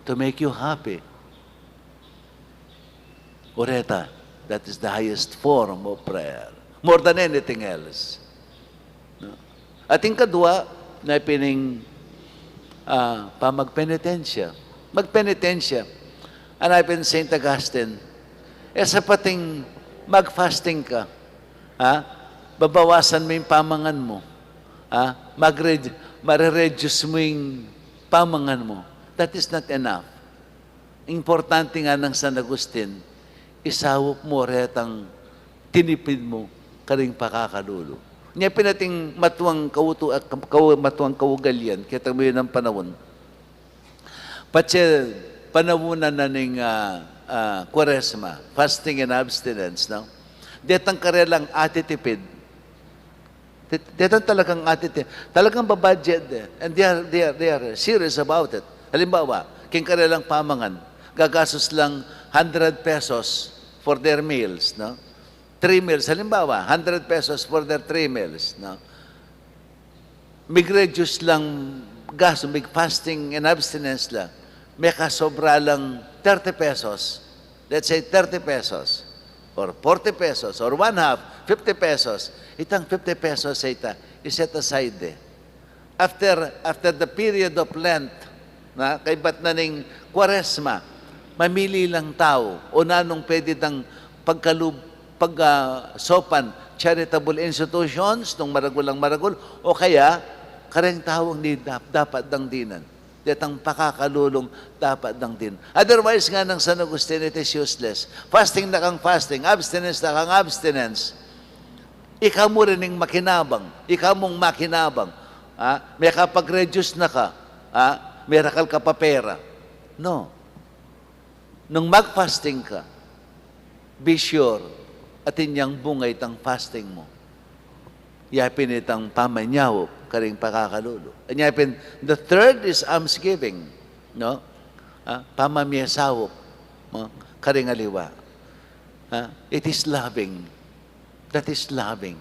[SPEAKER 4] to make you happy? Oreta, that is the highest form of prayer. More than anything else. No? Ating kadwa, na pining magpenitensya. Magpenitensya. Hanapin St. Augustine, sa pating mag-fasting ka, babawasan mo yung pamangan mo, mare-reduce mo yung pamangan mo. That is not enough. Importante nga ng San Agustin, isawop mo retang tinipid mo karing pakakalulo. Niya pinating matuang kawugalyan, kita mo yun ang panahon. Patse, panahunan na ng Quaresma, fasting and abstinence, no? Detang karelang atitipid. Detang talagang atitipid. Talagang babudget and they are serious about it. Halimbawa, king karelang pamangan, gagasos lang 100 pesos for their meals, no? 3 meals, halimbawa, 100 pesos for their 3 meals. No? Mig-reduce lang gas, mig-fasting and abstinence lang. May kasobra lang 30 pesos. Let's say 30 pesos. Or 40 pesos. Or 1/2, 50 pesos. Itang 50 pesos sa ita, iset aside. After the period of Lent, kay ba't na ning Quaresma, mamili lang tao o nanong pwede tang sopan charitable institutions nung maragul o kaya kareng tawang dapat dang dinan. Datang pakakalulong dapat lang din. Otherwise nga ng San Agustin, it is useless. Fasting na kang fasting, abstinence na kang abstinence. Ikaw mo rin yung makinabang. Ikaw mong makinabang. May kapag-reduce na ka. Miracle ka pa pera. No. Nung mag-fasting ka, be sure at inyang bungay tang fasting mo. Yapin itang pamanyaw, karing pakakalulo. Yapin, the third is almsgiving. No? Pamamiyasawop. No? Karing aliwa. It is loving. That is loving.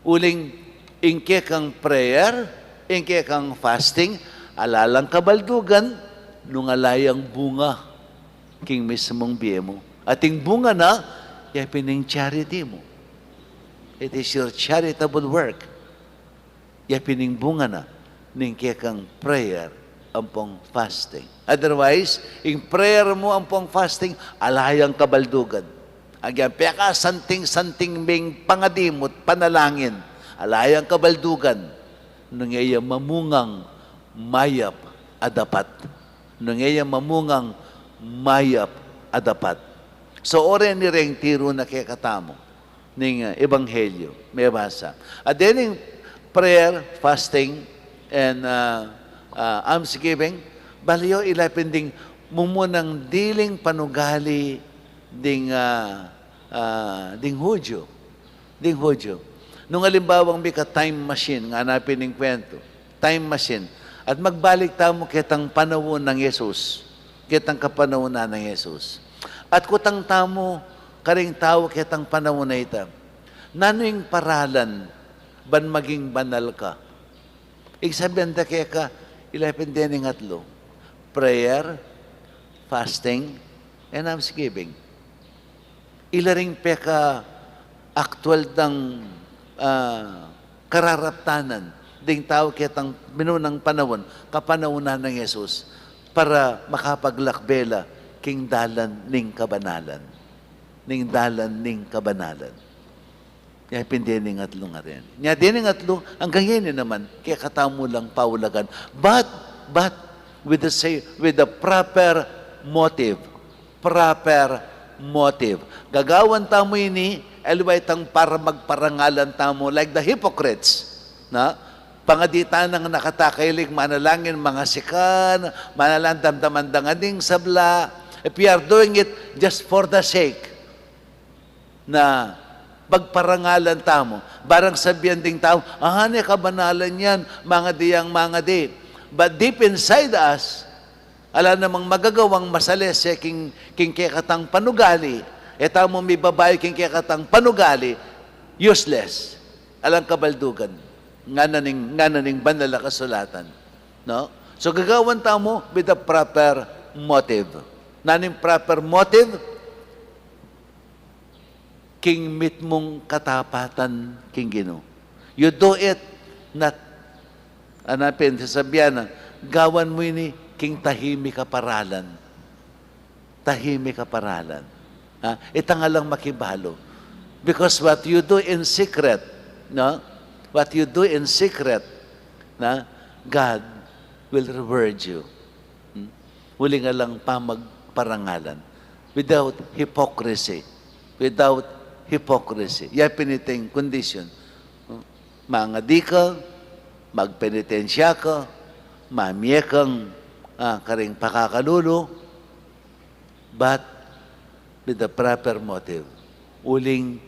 [SPEAKER 4] Uling, ingke kang prayer, ingke kang fasting, alalang kabaldugan, nung alayang bunga, king mismong biye mo. Ating bunga na, yapin ng charity mo. It is your charitable work. Yapining bunga na ning kang prayer ampong fasting. Otherwise, in prayer mo ampong fasting, alayang kabaldugan. Agyan, peka santing-santing ming pangadimot, panalangin, alayang kabaldugan, nung iya mamungang mayap adapat. Nung iya mamungang mayap adapat. So, oren ni reng tiro na kaya katamo ning ebanghelyo, may basa. At then in prayer, fasting, and almsgiving, baliyo ilapin ding mumunang diling panugali ding Hudyo. Ding Hudyo. Nung alimbawang may ka time machine, nga hanapin ng kwento, time machine, at magbalik tamo kitang panahon ng Yesus, kitang kapanahonan ng Yesus. At kutang tamo, karing tao kitang panahon na ita. Nano yung paralan, ban maging banal ka? Igsabihan da kaya ka, ilapin din ng atlo. Prayer, fasting, and almsgiving. Ilaring peka actual ng kararaptanan, ding tao kitang minunang panahon, kapanahonan ng Yesus, para makapaglakbela king dalan ning kabanalan. Ning dalan ning kabanalan. Kaya pindining atlo nga rin. Kaya dining atlo, hanggang yun naman, kaya katamo lang paulagan. But, with the proper motive. Proper motive. Gagawan tamo ini, elway tang para magparangalan tamo, like the hypocrites. Na? Pangaditan ng nakatakailig, manalangin mga sikan, manalang damdaman dangading sabla. If we are doing it just for the sake, na pagparangalan tamo. Barang sabihan ding tao, ahani kabanalan yan, mga diyang mga di. But deep inside us, ala namang magagawang masalis king kekatang panugali. Eta mo may babae king kekatang panugali, useless. Alang kabaldugan. Nga naning banal na kasulatan. No? So gagawan tamo with the proper motive. Naning proper motive, king mit mong katapatan king Ginoo. You do it not, anapin, sasabihan na, gawan mo ini king tahimik kaparalan. Tahimik kaparalan. Ita nga lang makibalo. Because what you do in secret, no? What you do in secret, na, God will reward you. Huli nga lang pamagparangalan. Without hypocrisy. Without hypocrisy. Yan piniting condition. Mangadi ka, magpenitensya ka, mamye kang karing pakakalulo, but with the proper motive. Uling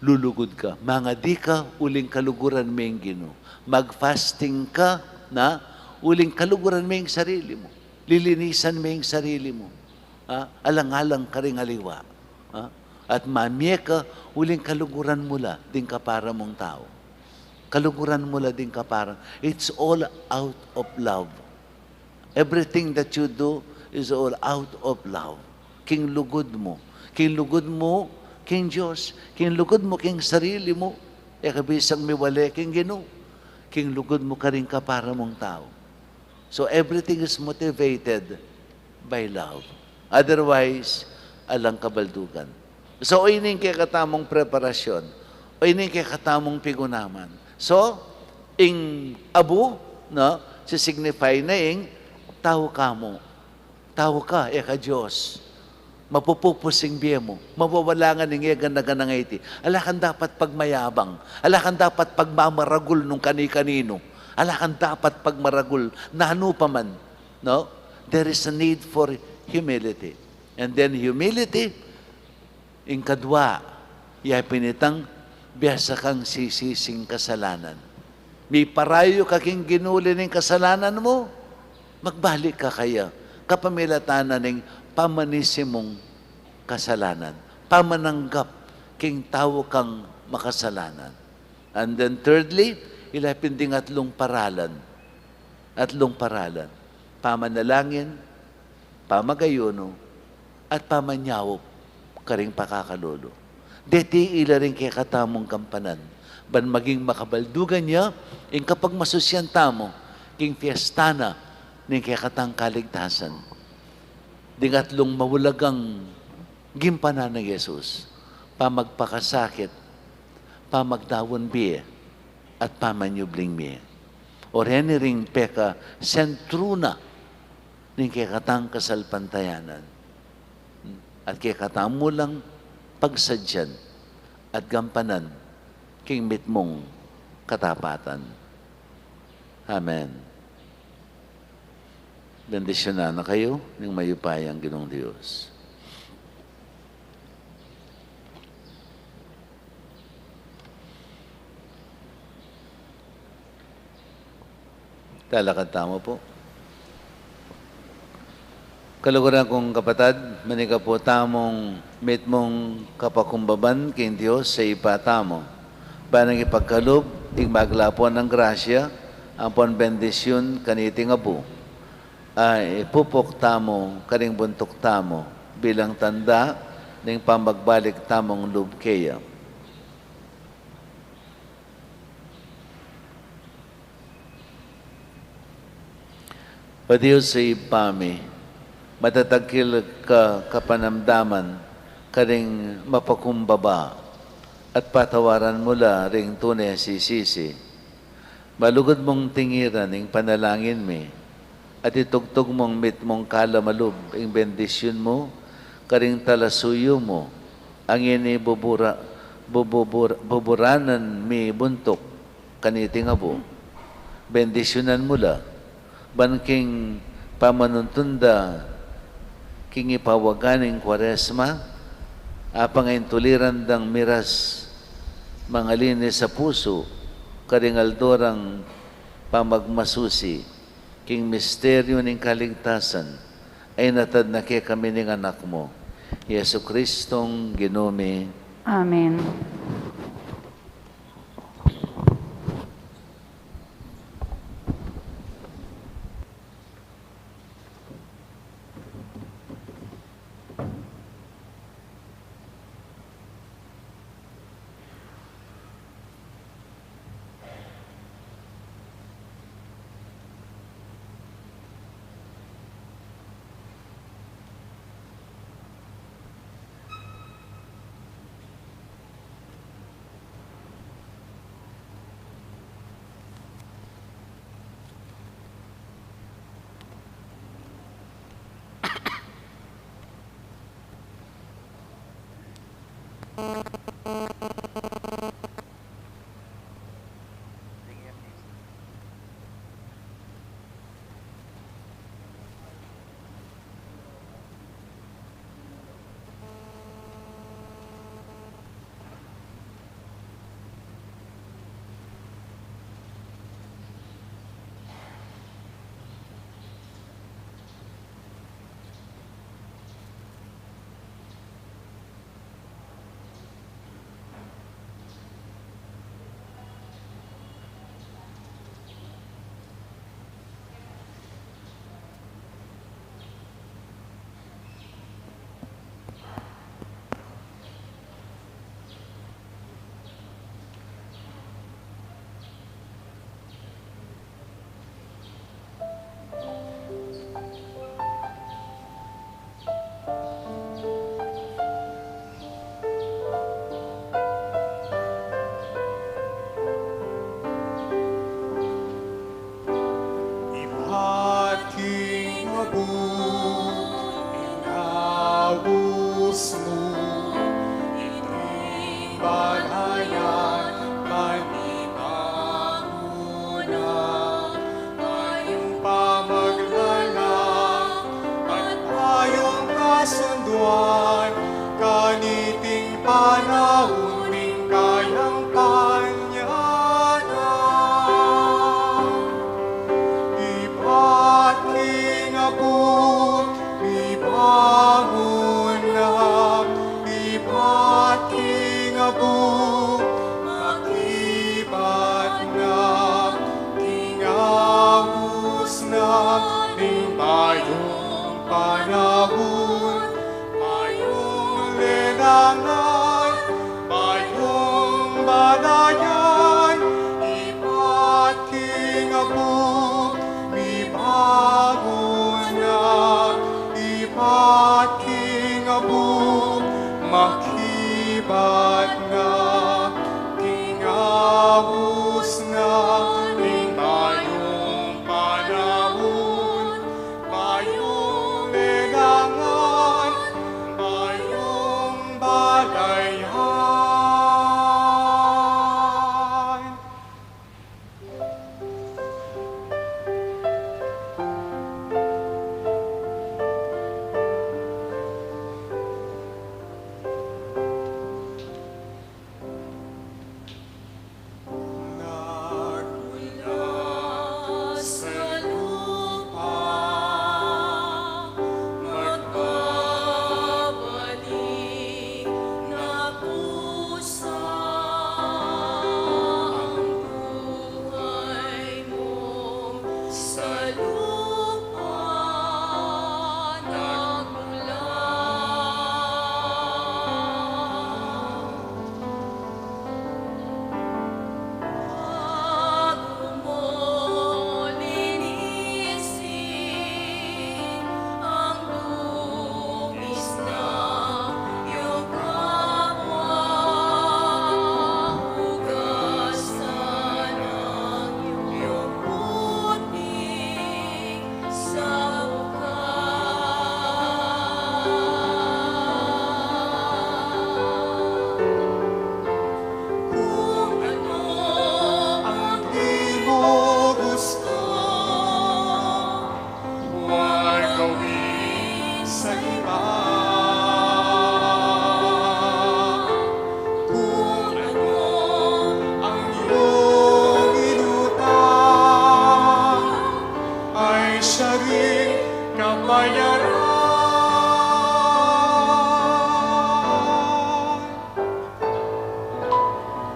[SPEAKER 4] lulugod ka. Mangadi ka, uling kaluguran mo yung Ginoo. Mag-fasting ka, na uling kaluguran mo yung sarili mo. Lilinisan mo yung sarili mo. Alang-alang karing aliwa. At mamye ka, uling kaluguran mula din kapara mong tao. Kaluguran mula din kapara. It's all out of love. Everything that you do is all out of love. King lugod mo. King lugod mo, king Diyos. King lugod mo, king sarili mo. Kabisang miwale, king Ginoo. King lugod mo ka rin kapara mong tao. So everything is motivated by love. Otherwise, alang kabaldugan. So, o ining kaya katamong preparasyon, o ining kaya katamong pigunaman. So, ing abu, no, signify na tao ka mo. Tao ka, ka Diyos. Mapupupusing biya mo. Mawawala nga ng ganang iti. Alakan dapat pagmayabang. Alakan dapat pagmamaragul nung kani-kanino. Alakan dapat pagmaragul na ano pa man. No? There is a need for humility. And then humility, in kadwa, pinitang biyasa kang sisising kasalanan. May parayo kaking ginuli ng kasalanan mo, magbalik ka kaya. Kapamilatanan ng pamanisimong kasalanan. Pamananggap king tao kang makasalanan. And then thirdly, ilapinding atlong paralan. Atlong paralan. Pamanalangin, pamagayuno, at pamanyawop karing pakakalolo. Deti ila rin kay katamong kampanan. Ban maging makabaldugan niya, in kapag masusyan tamo, king fiestana, ning kay katang kaligtasan. Dingatlong mawulagang gimpanan ng Yesus, pamagpakasakit, pamagdawon biye, at pamanyubling biye. Or any ring peka, sentruna, ning kay katang kasalpantayanan. At kay katamulang pagsadyan at gampanan king mitmong katapatan. Amen. Bendisyonan na kayo ng mayupayang Ginoong Diyos. Talakad tamo po. Kaluguran kong kapatad, manika po tamong mitmong kapakumbaban king Diyos sa ipatamo. Banang ipagkalub, igmaglapon ng grasya, ampon bendisyon kaniting abu. Ay pupok tamo, karing buntok tamo, bilang tanda ng pamagbalik tamong lubkeya. Padiyo sa ipami, matatagkil ka kapanamdaman, karing mapakumbaba, at patawaran mula ring tunay sisisi. Malugod mong tingiran ng panalangin mi, at itugtog mong mitmong kalamalub, ang bendisyon mo, karing talasuyo mo, ang ini buburanan mi buntok, kaniting abo. Bendisyonan mula, banking pamanuntunda, king ipawaganing kwaresma, apang intuliran dang miras, mga linis sa puso, karing aldorang pamagmasusi, king misteryo ng kaligtasan, ay natad na kaya kami ng anak mo, Yesu Kristong Ginome.
[SPEAKER 2] Amen.
[SPEAKER 7] ibangon na, ibating abog, makibat na, kingawos na, ning bayong panahon, bayong lenangan, bayong balayan, ibating abog, ibangon na, ibating abog, makibat na, kingawos na, ning bayong panahon, bayong lenangan, bayong balayan. Nagmula sa lupa, magbabalik na pusa ang buhay mo sa lupa nagmula. Bago mo linisin ang lubis na iyong kapwa, hugasan ang iyong putik sa kung ano ang di mo gusto, huwag gawin sa iba. Kung ano ang iyong inutang, ay siya rin kabayaran.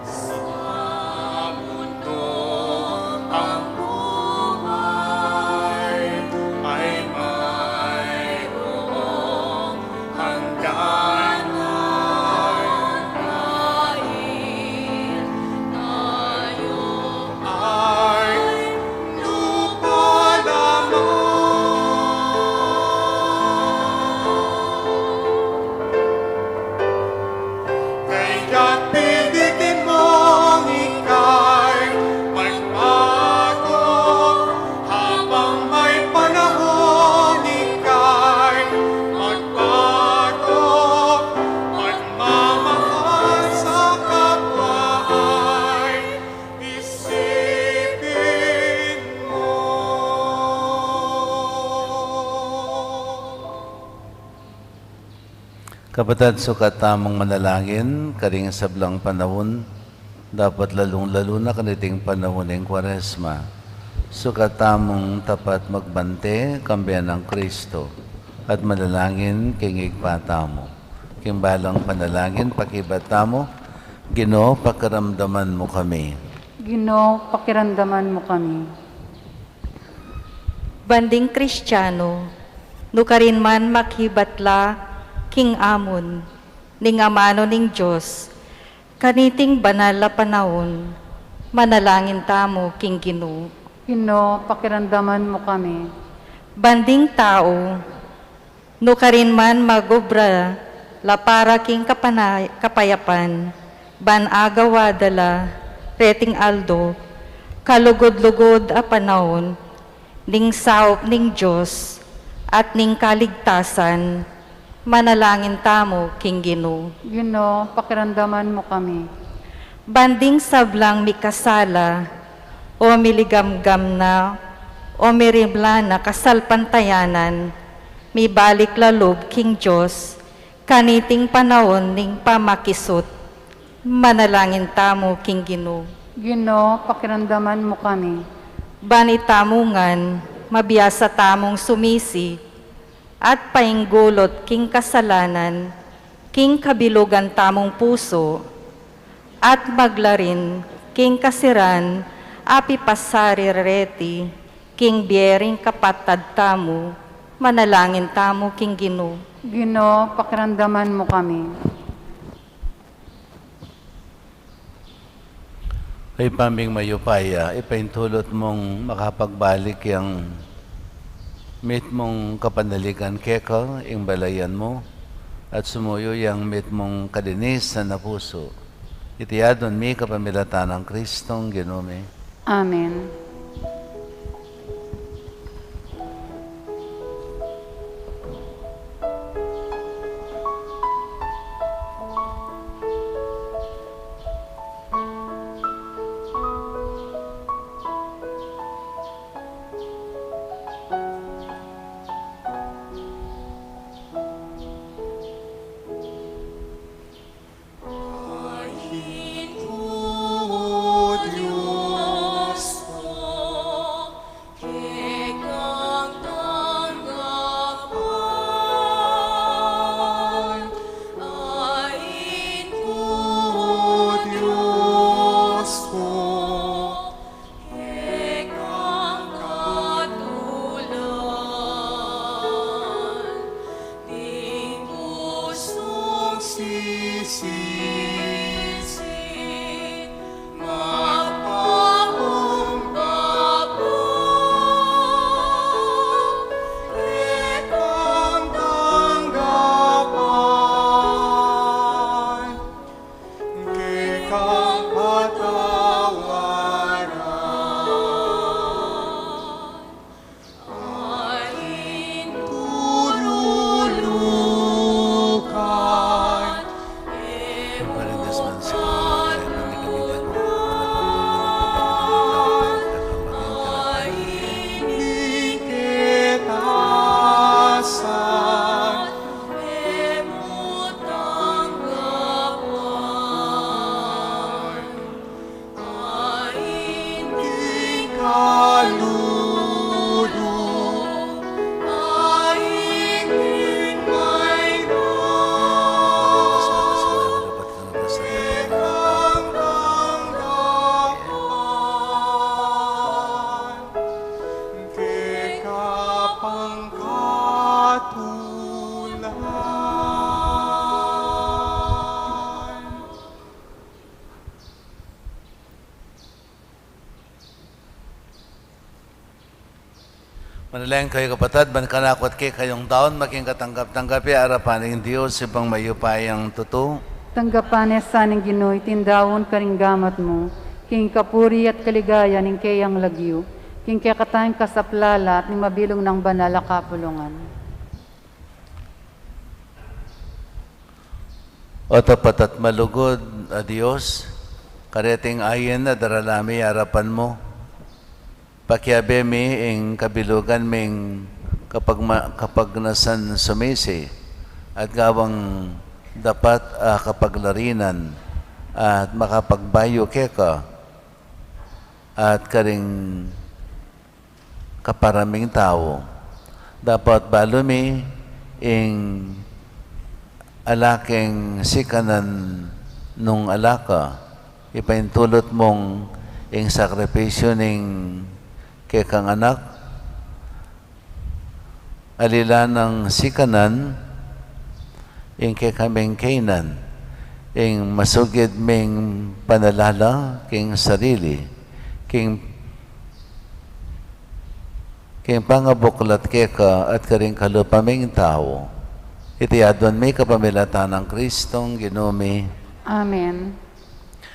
[SPEAKER 7] Sa mundo ang buhay ay mayroong hangganan. Dahil tayo ay lupa lamang. Kaya't pilitin mong ika'y magbago, habang may panahon ika'y magbago. Pagmamahal sa kapwa ay isipin mo.
[SPEAKER 4] Kapatid, sukat tamang manalangin, karing sablang panahon, dapat lalong-lalo na kaniting panahon ng Kwaresma. Sukat tamong tapat magbante, kambiyan ng Kristo, at manalangin kingig patamo. Kimbalang panalangin, pakibatamo, Ginoo, pakiramdaman mo kami.
[SPEAKER 2] Ginoo, pakiramdaman mo kami.
[SPEAKER 6] Banding Kristiyano, nukarin man makhibatla, king amon, ning amano ning Diyos, kaniting banal na panahon, manalangin tamo, king Ginoo.
[SPEAKER 2] Ginoo, pakiramdaman mo kami.
[SPEAKER 6] Banding tao, nukarin man magobra, la para king kapayapan, ban agawa dala, reting aldo, kalugod-lugod a panahon, ning saop ning Diyos, at ning kaligtasan, manalangin tamo, king Ginoo.
[SPEAKER 2] Ginoo, pakiramdaman mo kami.
[SPEAKER 6] Banding sablang mikasala, o miligamgam na, o mirimla na kasalpantayanan, mi balik lalob, king Diyos, kaniting panahon ning pamakisot, manalangin tamo, king Ginoo.
[SPEAKER 2] Ginoo, pakiramdaman mo kami.
[SPEAKER 6] Banitamungan, mabiyasa tamong sumisi, at painggulot king kasalanan, king kabilugan tamong puso, at maglarin king kasiran, api pasari reti, king biering kapatad tamo, manalangin tamo king Ginoo.
[SPEAKER 2] Ginoo, pakiramdaman mo kami.
[SPEAKER 4] Kay pambing mayupaya, ipaintulot mong makapagbalik yung mit mong kapanaligan keka, ing balayan mo, at sumuyo yung mit mong kadinis na puso. Itiyadon mi kapamilatan ng Kristong Ginome.
[SPEAKER 2] Amen.
[SPEAKER 7] O Diyos ko,
[SPEAKER 3] Kekang tanggapan, ain
[SPEAKER 7] O Diyos ko,
[SPEAKER 3] kekang katulan, di pusong
[SPEAKER 7] sisi, ikang tanggapan, ikang patawaran, tululukan,
[SPEAKER 4] Parindas man sa
[SPEAKER 7] ikitasan, ikalulu, aing mayroon. Ikang tanggapan, kekapang katulan.
[SPEAKER 4] Manalangin kayo kapatid, bankanakot kay kayong taon, making katanggap-tanggapi, arapan ng Diyos, ibang mayupayang totoo.
[SPEAKER 2] Tanggapan sa ng Ginoo, itindawon karing gamat mo, king kapuri at kaligaya ning kayang lagyo, king kakatayang kasaplala at ning mabilong ng banal a kapulungan.
[SPEAKER 4] O tapat at malugod, a Diyos, kareting ayin na daralami harapan mo. Pakiabe mi ing kabilugan ming kapag nasan sumisi at gawang dapat kapaglarinan at makapagbayo keka at karing kaparaming tao. Dapat balumi ing alaking sikanan nung alaka, ipaintulot mong ing sakripisyo ning kekang anak, alila ng sikanan, ing kekaming kainan, ing masugid ming panalala, king sarili, king pangabuklat keka at karing kalupaming tao. Itiyadon may kapamilatan ng Kristong Ginome.
[SPEAKER 2] Amen.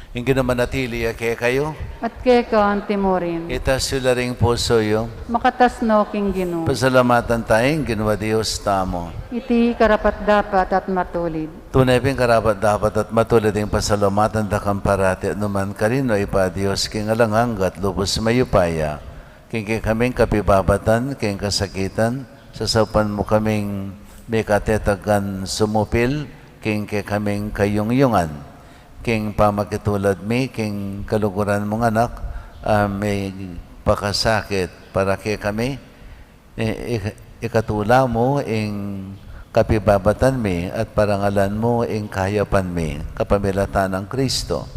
[SPEAKER 4] Yung ginamanatili kaya kayo,
[SPEAKER 2] At keka ang timurin,
[SPEAKER 4] itas sila ring puso yung
[SPEAKER 2] makatasno king Ginoo,
[SPEAKER 4] pasalamatan tayong ginawa Diyos tamo.
[SPEAKER 2] iti karapat dapat at matulid.
[SPEAKER 4] Tunay ping karapat dapat at matulad yung pasalamatan da kamparati at numan karino ipa Diyos king alanganggat lubos mayupaya. King kaming kapibabatan, king kasakitan, sasapan mo kaming may katetagan sumupil, king kaming kayungyungan. King pamakitulad mi, king kaluguran mong anak, may pakasakit para kay kami, ikatula mo ing kapibabatan mi at parangalan mo ing kahayapan mi kapamilatan ng Kristo.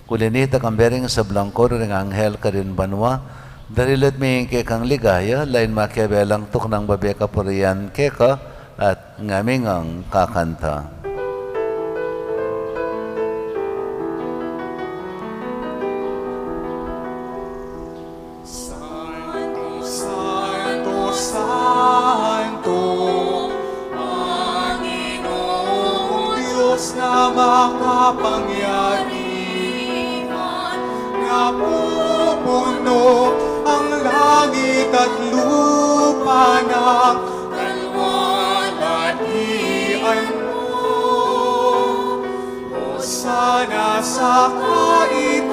[SPEAKER 4] Kulinita kang bering sa blangkor ring anghel karin banwa, darilat mi kekang ligaya, lain makiabelang tuk ng babi kapurian keka at ngaming ang kakanta.
[SPEAKER 7] Santo, Santo, Santo, Panginoong Diyos na makapangyarihan, napupuno ang langit at lupa ng kalwalhatian mo. Hosana sa kaitaasan,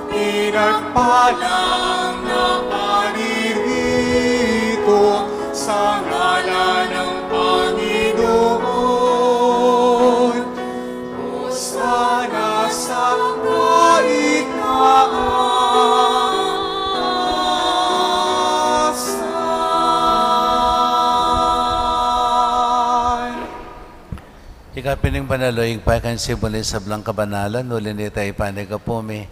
[SPEAKER 7] pinagpala ang naparirito sa ngalan ng Panginoon. Hosana sa kaitaasan.
[SPEAKER 4] Ikapining panaloy, pakan simulis sa blang kabanalan, nulin ita ipaniga po mi.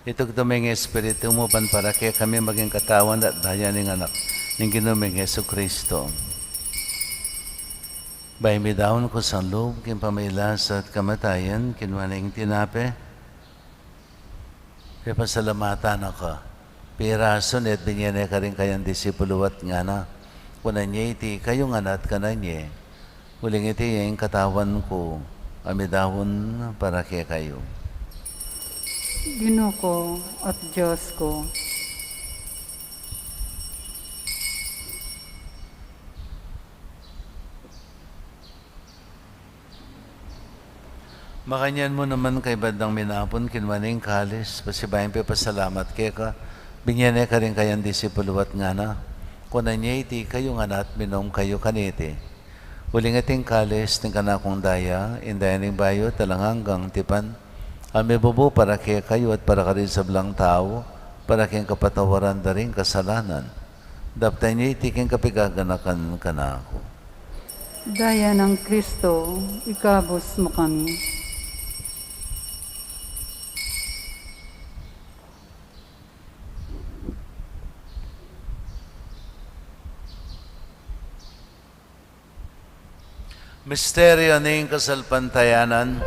[SPEAKER 4] Itog tuming Espiritu mo pan para kaya kami maging katawan at daya ng anak ng ginuming Yesu Kristo. Bay mi daon ko sa loob, kin pamailas at kamatayan, kinwaning tinape. Kaya pasalamatan ako. Pirason at binyane ka rin kayang disipulo at nga na. Kunan niya iti kayong anak ka na niya. Huling iti yung katawan ko, amidahon para kaya kayo.
[SPEAKER 2] Ginoo ko at Diyos ko,
[SPEAKER 4] Makanyan mo naman kay bandang minapon, kinwaning kalis, pasibayan pa pasalamat kaya ka, binyane ka rin kayang disipulo at nga na. Kunan niya iti kayong anak, minom kayo kaniti. Huling ating kalis, ng kanakong daya, indayaning bayo, talang hanggang tipan, Ami bubu para kaya kayo at para ka rin sa blang tao, para kayong kapatawaran na rin kasalanan. Daptay niyo itiking kapigaganakan ka na ako.
[SPEAKER 2] daya ng Kristo, ikabos mo kami.
[SPEAKER 4] Misteryo ng kasalpantayanan.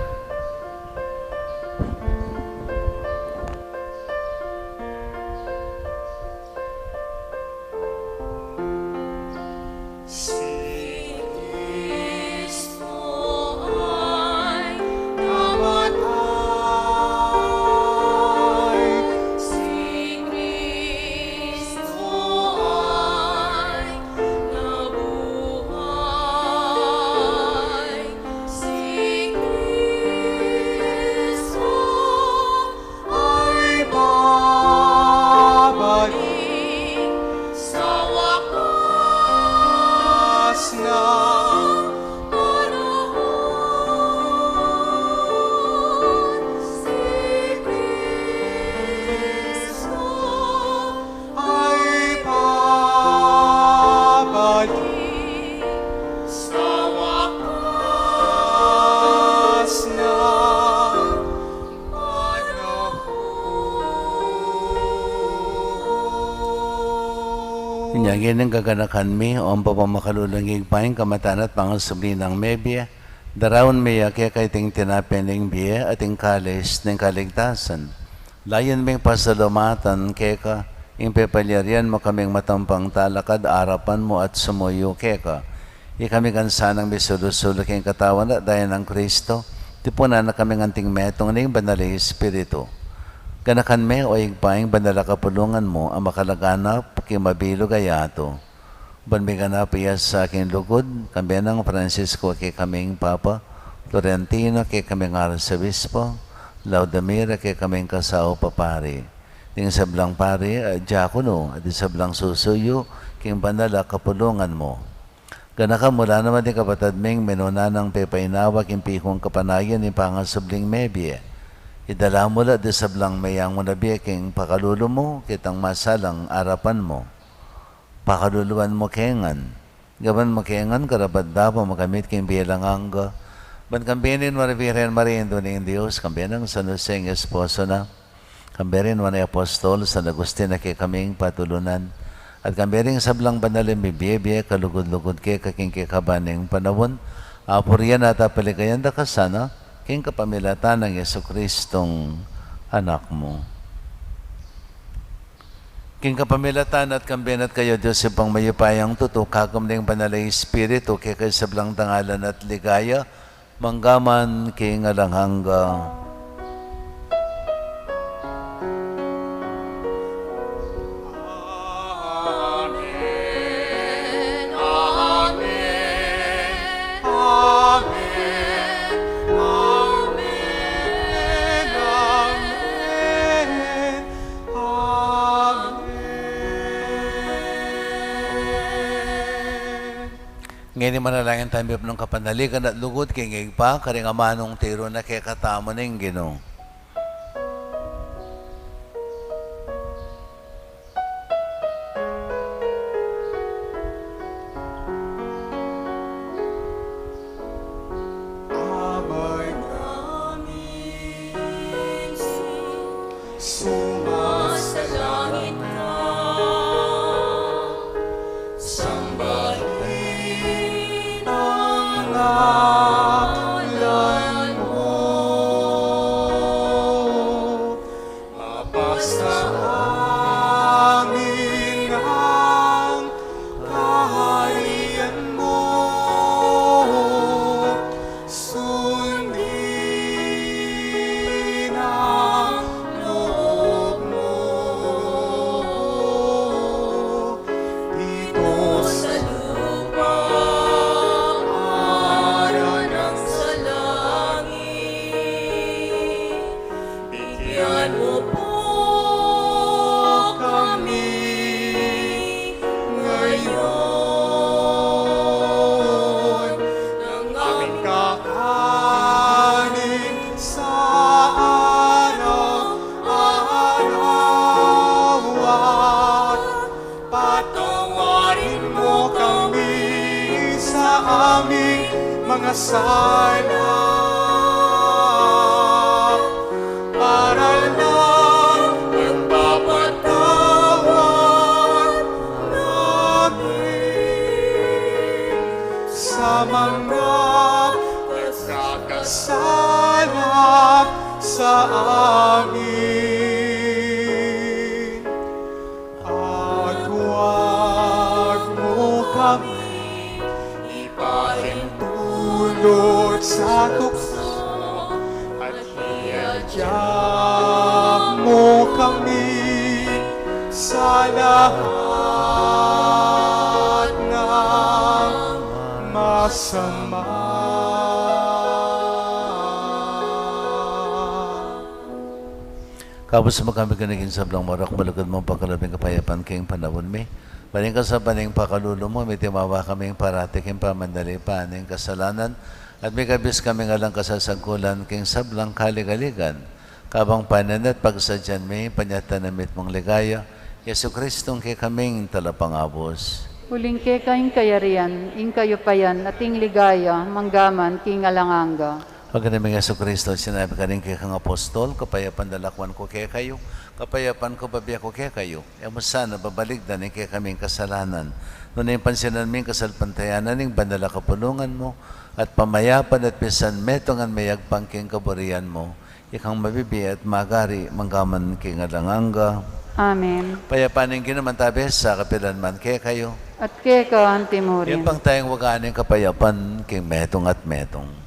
[SPEAKER 7] Si Kristo ay namatay,
[SPEAKER 3] Si Kristo ay nabuhay. Si Kristo
[SPEAKER 7] ay babalik
[SPEAKER 3] sa wakas
[SPEAKER 7] na
[SPEAKER 3] panahon. Si Kristo
[SPEAKER 7] ay babalik
[SPEAKER 3] sa
[SPEAKER 7] wakas na panahon.
[SPEAKER 4] Inyagin ng gaganakan mi, o ang papamakалulangig paing kamatan at pangasubli ng mebya, darawon miya kaya kay ting tinapening biya at ting kalis ng kaligtasan. Layan ming pasalumatan kaya ka, ing pepalyarian mo kaming matampang talakad, arapan mo at sumuyo kaya ka. Ikami kansanang bisulusulo kayong katawan at daya ng Kristo, tipunan na kaming anting metong ng banali Espiritu. Ganakan me o igpaing banala kapulungan mo ang makalaganap kay mabilo gayato. Banmiganap iya sa aking lugod, kami ng Francisco kay kaming Papa, Florentino kay kaming Arsobispo, Laudamira kay kaming kasao papari. Ting sablang pari, diakono, at sablang susuyo, king banala kapulungan mo. Ganaka mula naman ni kapatad ming menuna ng pepainawa king pikong kapanayan ni pangasubling mebye. Idala mo la di sablang mayang mo nabi king pakalulo mo, kitang masalang arapan mo. Pakaluluan mo kengan. Gaban mo kengan, karapat dapo makamit king bilang angga. Ban kambinin mo na Virgen Maria, Doning Diyos, kambinang San Jose ang esposo na. Kamberin mo na apostol, San Agustin na kay kaming patulunan. At kamberin sablang banalim bibiye, kalugod-lugod kay kaking kikabaning panawon. Apuryan at apalikayan da kasana, king kapamilatan ng Yesu Kristong anak mo. King kapamilatan at kambiyan at kayo, Diyos, ipang mayupayang tuto, kagam ng banalay Espiritu, kay kayo sablang tangalan at ligaya, manggaman king alanghangga.
[SPEAKER 3] Amen. Amen.
[SPEAKER 7] Amen. Amen. Amen.
[SPEAKER 4] Ngayon manalangin tayo ng kapanaligan at lugod kingig pa, karing amanong tiro na kay katamo ng Ginoo.
[SPEAKER 7] Amay namin sumasalangit ka, sambahin ang ngalan mo. Mapasa amin ang kaharian mo. Sundin ang loob mo dito sa lupa, para ng sa langit. Bigyan mo po kami ngayon ng aming kakanin sa araw-araw, at patawarin mo kami sa aming mga sala, para lang magpapatawad namin sa mga nagkakasala sa amin. At huwag mo kami ipahintulot sa tukso, at iadya mo kami sa lahat ng masama.
[SPEAKER 4] Kapos mo kami kanigin sablang marak, malugod mo pagkalabing kapayapan king panawon me. Paning ka sa paning pakalulo mo, may timawa kaming parati king pamandali paning kasalanan, at may kabis kami nga lang kasasagkulan king sablang kaligaligan. Kabang pananat pagsadyan may panyatanamit mong ligaya, Yesu Kristong kay kaming talapangabos.
[SPEAKER 2] Huling ke kayong kayarian, ing kayo payan, ating ligaya, manggaman, king alanganga.
[SPEAKER 4] Pag namin Yesu Kristo, sinabi ka rin kay kang apostol, kapayapan dalakwan ko kay kayo, kapayapan ko babiya ko kay kayo. E mo sana babaligdan ni kay kaming kasalanan. Noon yung pansinan ming kasalpantayanan ng bandala kapulungan mo, at pamayapan at pisan metongan mayagpang king kaburian mo, ikang mabibi at magari manggaman king alanganga.
[SPEAKER 2] Amen.
[SPEAKER 4] Payapanin ginamantabi sa kapilan man kay kayo.
[SPEAKER 2] At ke ka antimurin.
[SPEAKER 4] Yung pang tayong waganin kapayapan king metong at metong.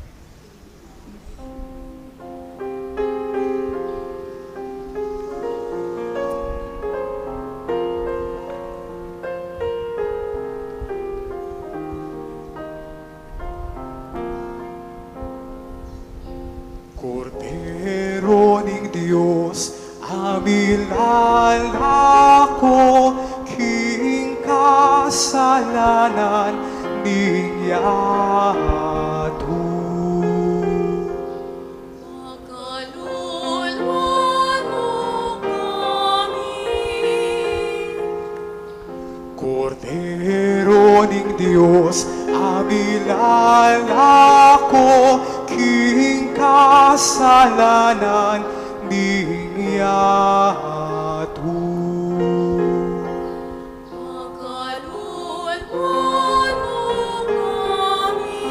[SPEAKER 7] Kordero ng Diyos, aming lalako, king kasalanan ninyado.
[SPEAKER 3] Makaluluwa
[SPEAKER 7] Cordero ning Diyos, amilala ko, king kasalanan niyatu.
[SPEAKER 3] Pagkaluluan mo kami.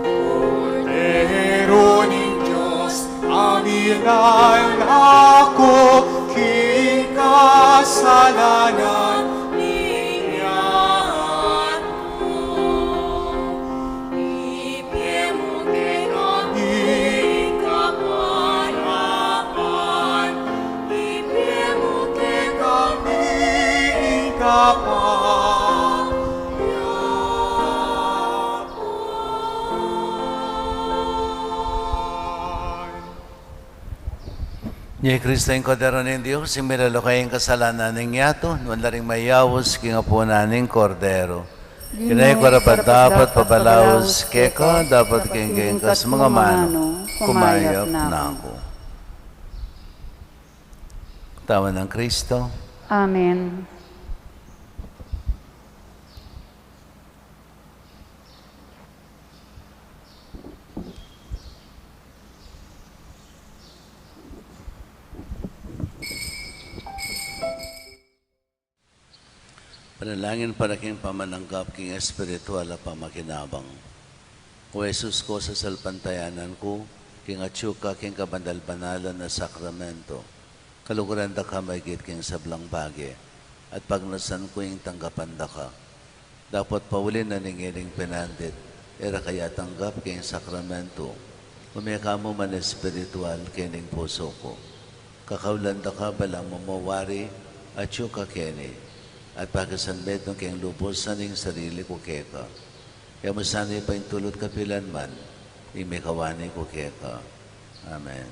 [SPEAKER 7] Cordero ning Diyos, amilala ko, king kasalanan
[SPEAKER 4] Ni Kristo yung Cordero ng Diyos, yung miralo kayong kasalanan ng yato, noon na rin mayawos, kingapo na ng Cordero. Kinay ko rapat dapat papalaos, keka, dapat kayong kas mga mano, kumayap na ako. Tawa ng Kristo.
[SPEAKER 2] Amen.
[SPEAKER 4] Panalangin para king pamananggap king espiritual at pamakinabang. O Jesus ko sa salpantayanan ko, king atsyuka king kabandal-banalan na sakramento, kaluguran da ka maigit king sablang bagi, at pagnasan ko yung tanggapan da ka. Dapat paulin na ningiling pinandit, era kaya tanggap king sakramento, umika mo man espiritual kining puso ko. Kakaulan da ka balang mamawari, atsyuka kini, at pagkasanbet ng kayang lubos sa ning sarili ko keka. Kaya masanay pa yung tulot kapilan man, imikawani ko keka. Amen.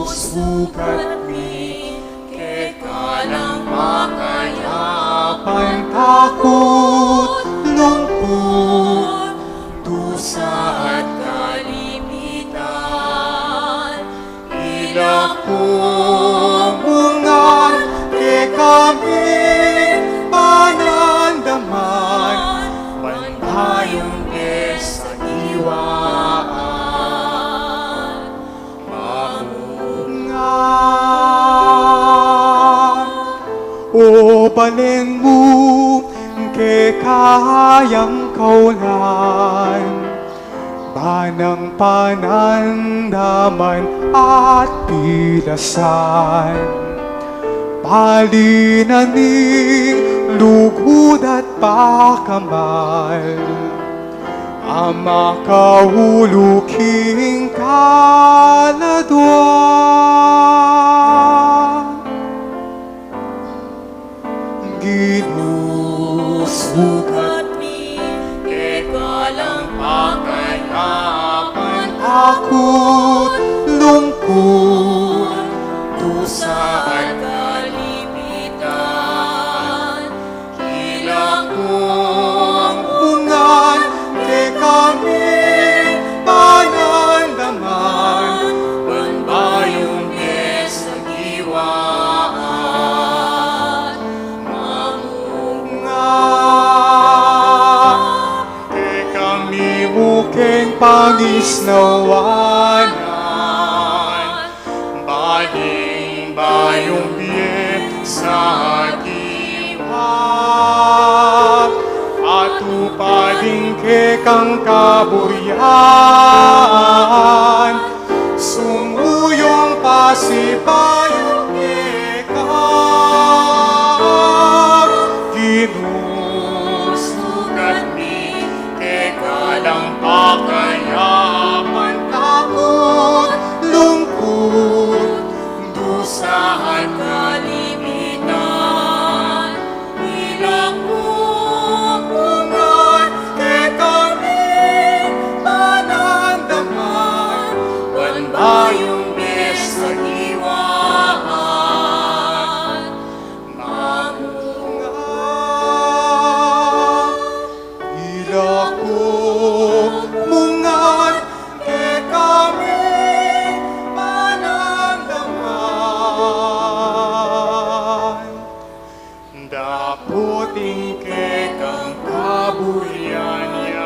[SPEAKER 7] Ginusukat mi, keka ng makayapan, takot, lungkot, dusa at kalimitan. Ilang pumungan, kekami panandaman, panbayong sa iwaan. O balin mo, kekayang kaulan, banang panandaman at pilasan, palinaning lugod at pakamal, ama kahuluking kaladwan. Ginusukat mi, kekalang pakayapan, takot, lungkot, dusa at kalimitan. Ilang pumungan, kekami panandaman, panbayong sa giwaan. Keng pangisnawanan, baling bayong biye sa diwa, at upading kekang kaburian, sumuyong pasibayong keka, daputing kekang kaburian niya.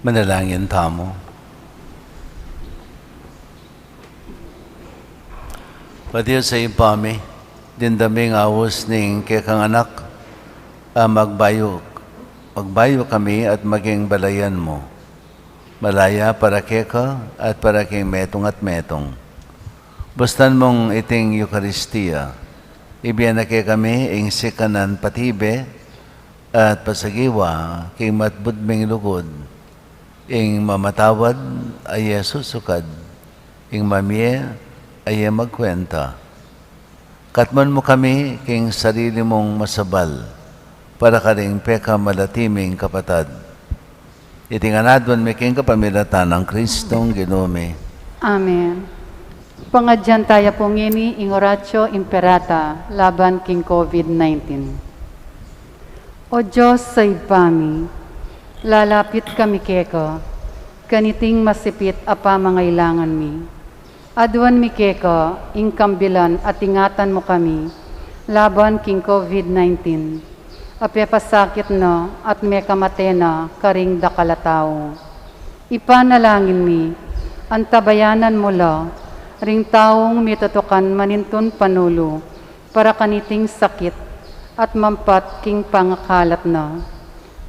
[SPEAKER 4] Manalangin tamo. Padiyo sa impami, dindaming awas ning kekang anak, magbayo kami at maging balayan mo. Malaya para keka at para king metong at metong. Bustan mong iting Eukaristiya, ibiyanake kami ing sikanan patibe at pasagiwa king matbudming lugod. Ing mamatawad ay susukad, ing mamye ay magkwenta. Katman mo kami king sarili mong masabal, para ka ring peka malatiming kapatad. Itinganadwan mi king kapamilatan ng Kristong Ginome.
[SPEAKER 2] Amen. Pangadyan tayo pong ini, ing oratio imperata, laban king COVID-19. O Diyos sa ipami, lalapit kami keko, kaniting masipit apa mangailangan mi. Aduan mi keko, ing kambilan at ingatan mo kami, laban king COVID-19. Ape pasakit no, at may kamatena, karing dakalatao. Ipanalangin mi, antabayanan mo la, ring taong mitutukan manintun panulo, para kaniting sakit, at mampat king pangakalat na.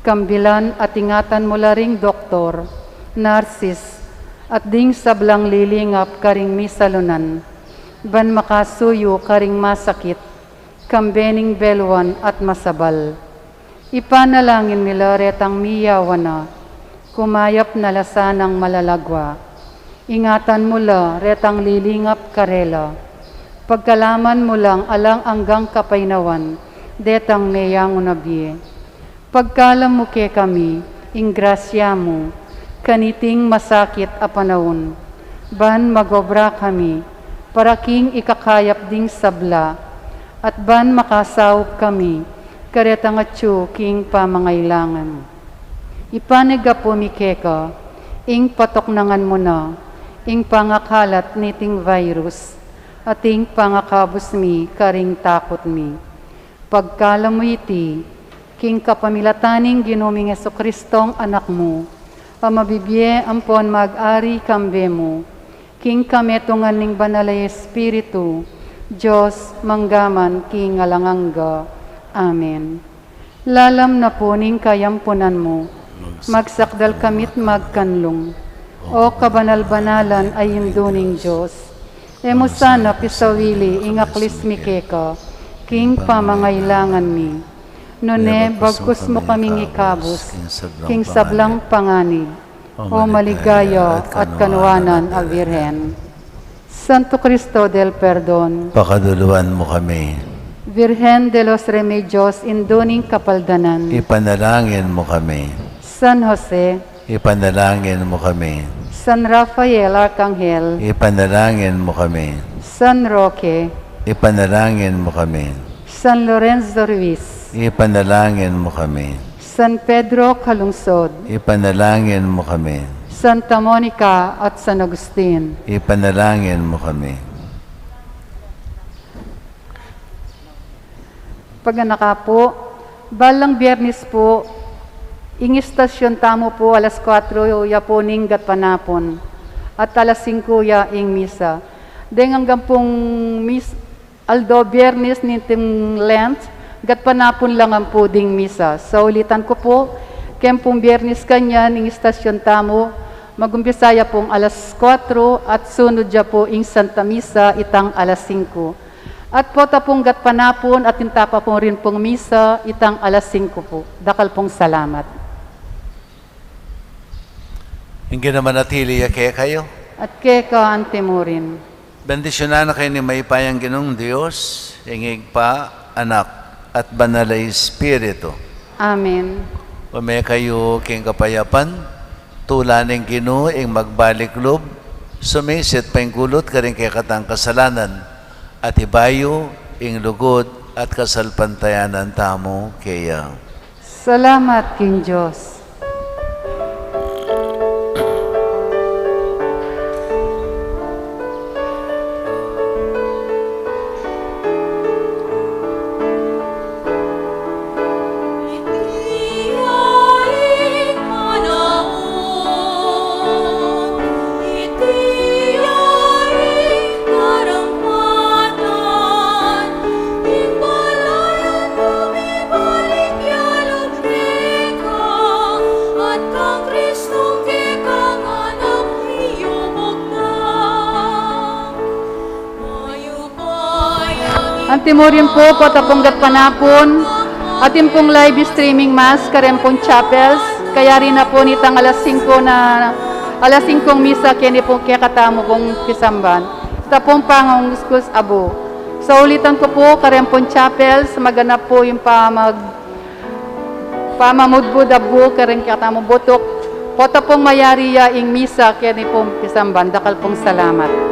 [SPEAKER 2] Kambilan at ingatan mo laring doktor, narsis, at ding sablang lilingap karing misalunan, ban makasuyo karing masakit, kambening belwan at masabal. Ipanalangin nila retang miyawana, kumayap na lasanang malalagwa. Ingatan mo la retang lilingap karela, pagkalaman mo lang alang anggang kapainawan, detang meyang unabiye. Pagkalam mo ke kami, ing grasya mo, kaniting masakit a panahon, ban magobra kami, para king ikakayap ding sabla, at ban makasawop kami, karetang atyo king pamangailangan. Ipaniga po mi keka, ing patoknangan mo na, ing pangakalat niting virus, at ing pangakabos mi, karing takot mi. Pagkalam mo iti, king kapamilataning Ginoming Jesucristong anak mo, mabibye ampon mag-ari kambe mo, king kametungan ning banalay Espiritu, Diyos manggaman king alangangga. Amen. Lalam na po ning kayampunan mo, magsakdal kamit magkanlong, o kabanal-banalan ay induning Diyos. Emo sana pisawili ingaklis mi keka, king pamangailangan mi. Nune, bagkus mo kaming ikabos, king sablang panganib, o maligaya at kanuwanan a Virhen. Santo Cristo del Perdon,
[SPEAKER 4] Pakaduluan mo kami.
[SPEAKER 2] Virgen de los Remedios, induning kapaldanan,
[SPEAKER 4] Ipanalangin mo kami.
[SPEAKER 2] San Jose,
[SPEAKER 4] Ipanalangin mo kami.
[SPEAKER 2] San Rafael Arcangel,
[SPEAKER 4] Ipanalangin mo kami.
[SPEAKER 2] San Roque,
[SPEAKER 4] Ipanalangin mo kami.
[SPEAKER 2] San Lorenzo Ruiz,
[SPEAKER 4] Ipanalangin mo kami.
[SPEAKER 2] San Pedro Calungsod,
[SPEAKER 4] Ipanalangin mo kami.
[SPEAKER 2] Santa Monica at San Agustin,
[SPEAKER 4] Ipanalangin mo kami.
[SPEAKER 2] Paganaka po, balang biyernes po, ing istasyon tamo po alas 4 ya po gat panapon at alas 5 ya ing misa. Deng hanggang pong aldo biyernes nitim Lent, gat panapon lang ang po ding misa. So ulitan ko po, kem pong biyernes kanyan ing istasyon tamo, magumpisaya pong alas 4 at sunod ya po ing Santa Misa itang alas 5. At po tapong gat panapon at intapa po rin pong misa itang alas 5 po. Dakal pong salamat.
[SPEAKER 4] Hindi naman natili kaya kayo.
[SPEAKER 2] At keka ante mo rin.
[SPEAKER 4] Bendisyonan na kayo ni Maypayang Ginong Diyos, ingig pa, anak, at banal na Espiritu.
[SPEAKER 2] Amen.
[SPEAKER 4] Pamay kayo king kapayapan, tulaning Ginoo ing magbalik lob, sumisit pa ing kulot ka rin kay katang kasalanan, at ibayo ing lugod at kasalpantayanan tamo kaya.
[SPEAKER 2] Salamat king Diyos.
[SPEAKER 3] Itiyaing manaon, itiyaing karampatan, imbalayan bumibalik yalog ka, at kang Kristong kekang anak iyumog na. Mayupay ang
[SPEAKER 2] Ante mo rin po, patapong gat panapon, atin pong live streaming mass, karen pong chapels, kaya rin na po nitang alas 5 misa, kaya ni pong kekatamo kong kisamban. Ito pong pangunguskus abo. Sa ulitan ko po, karen pong chapels, maganap po yung pamamudbud abo, karen kekatamo botok. Pota pong mayari ya ing misa, kaya ni pong kisamban, dakal pong salamat.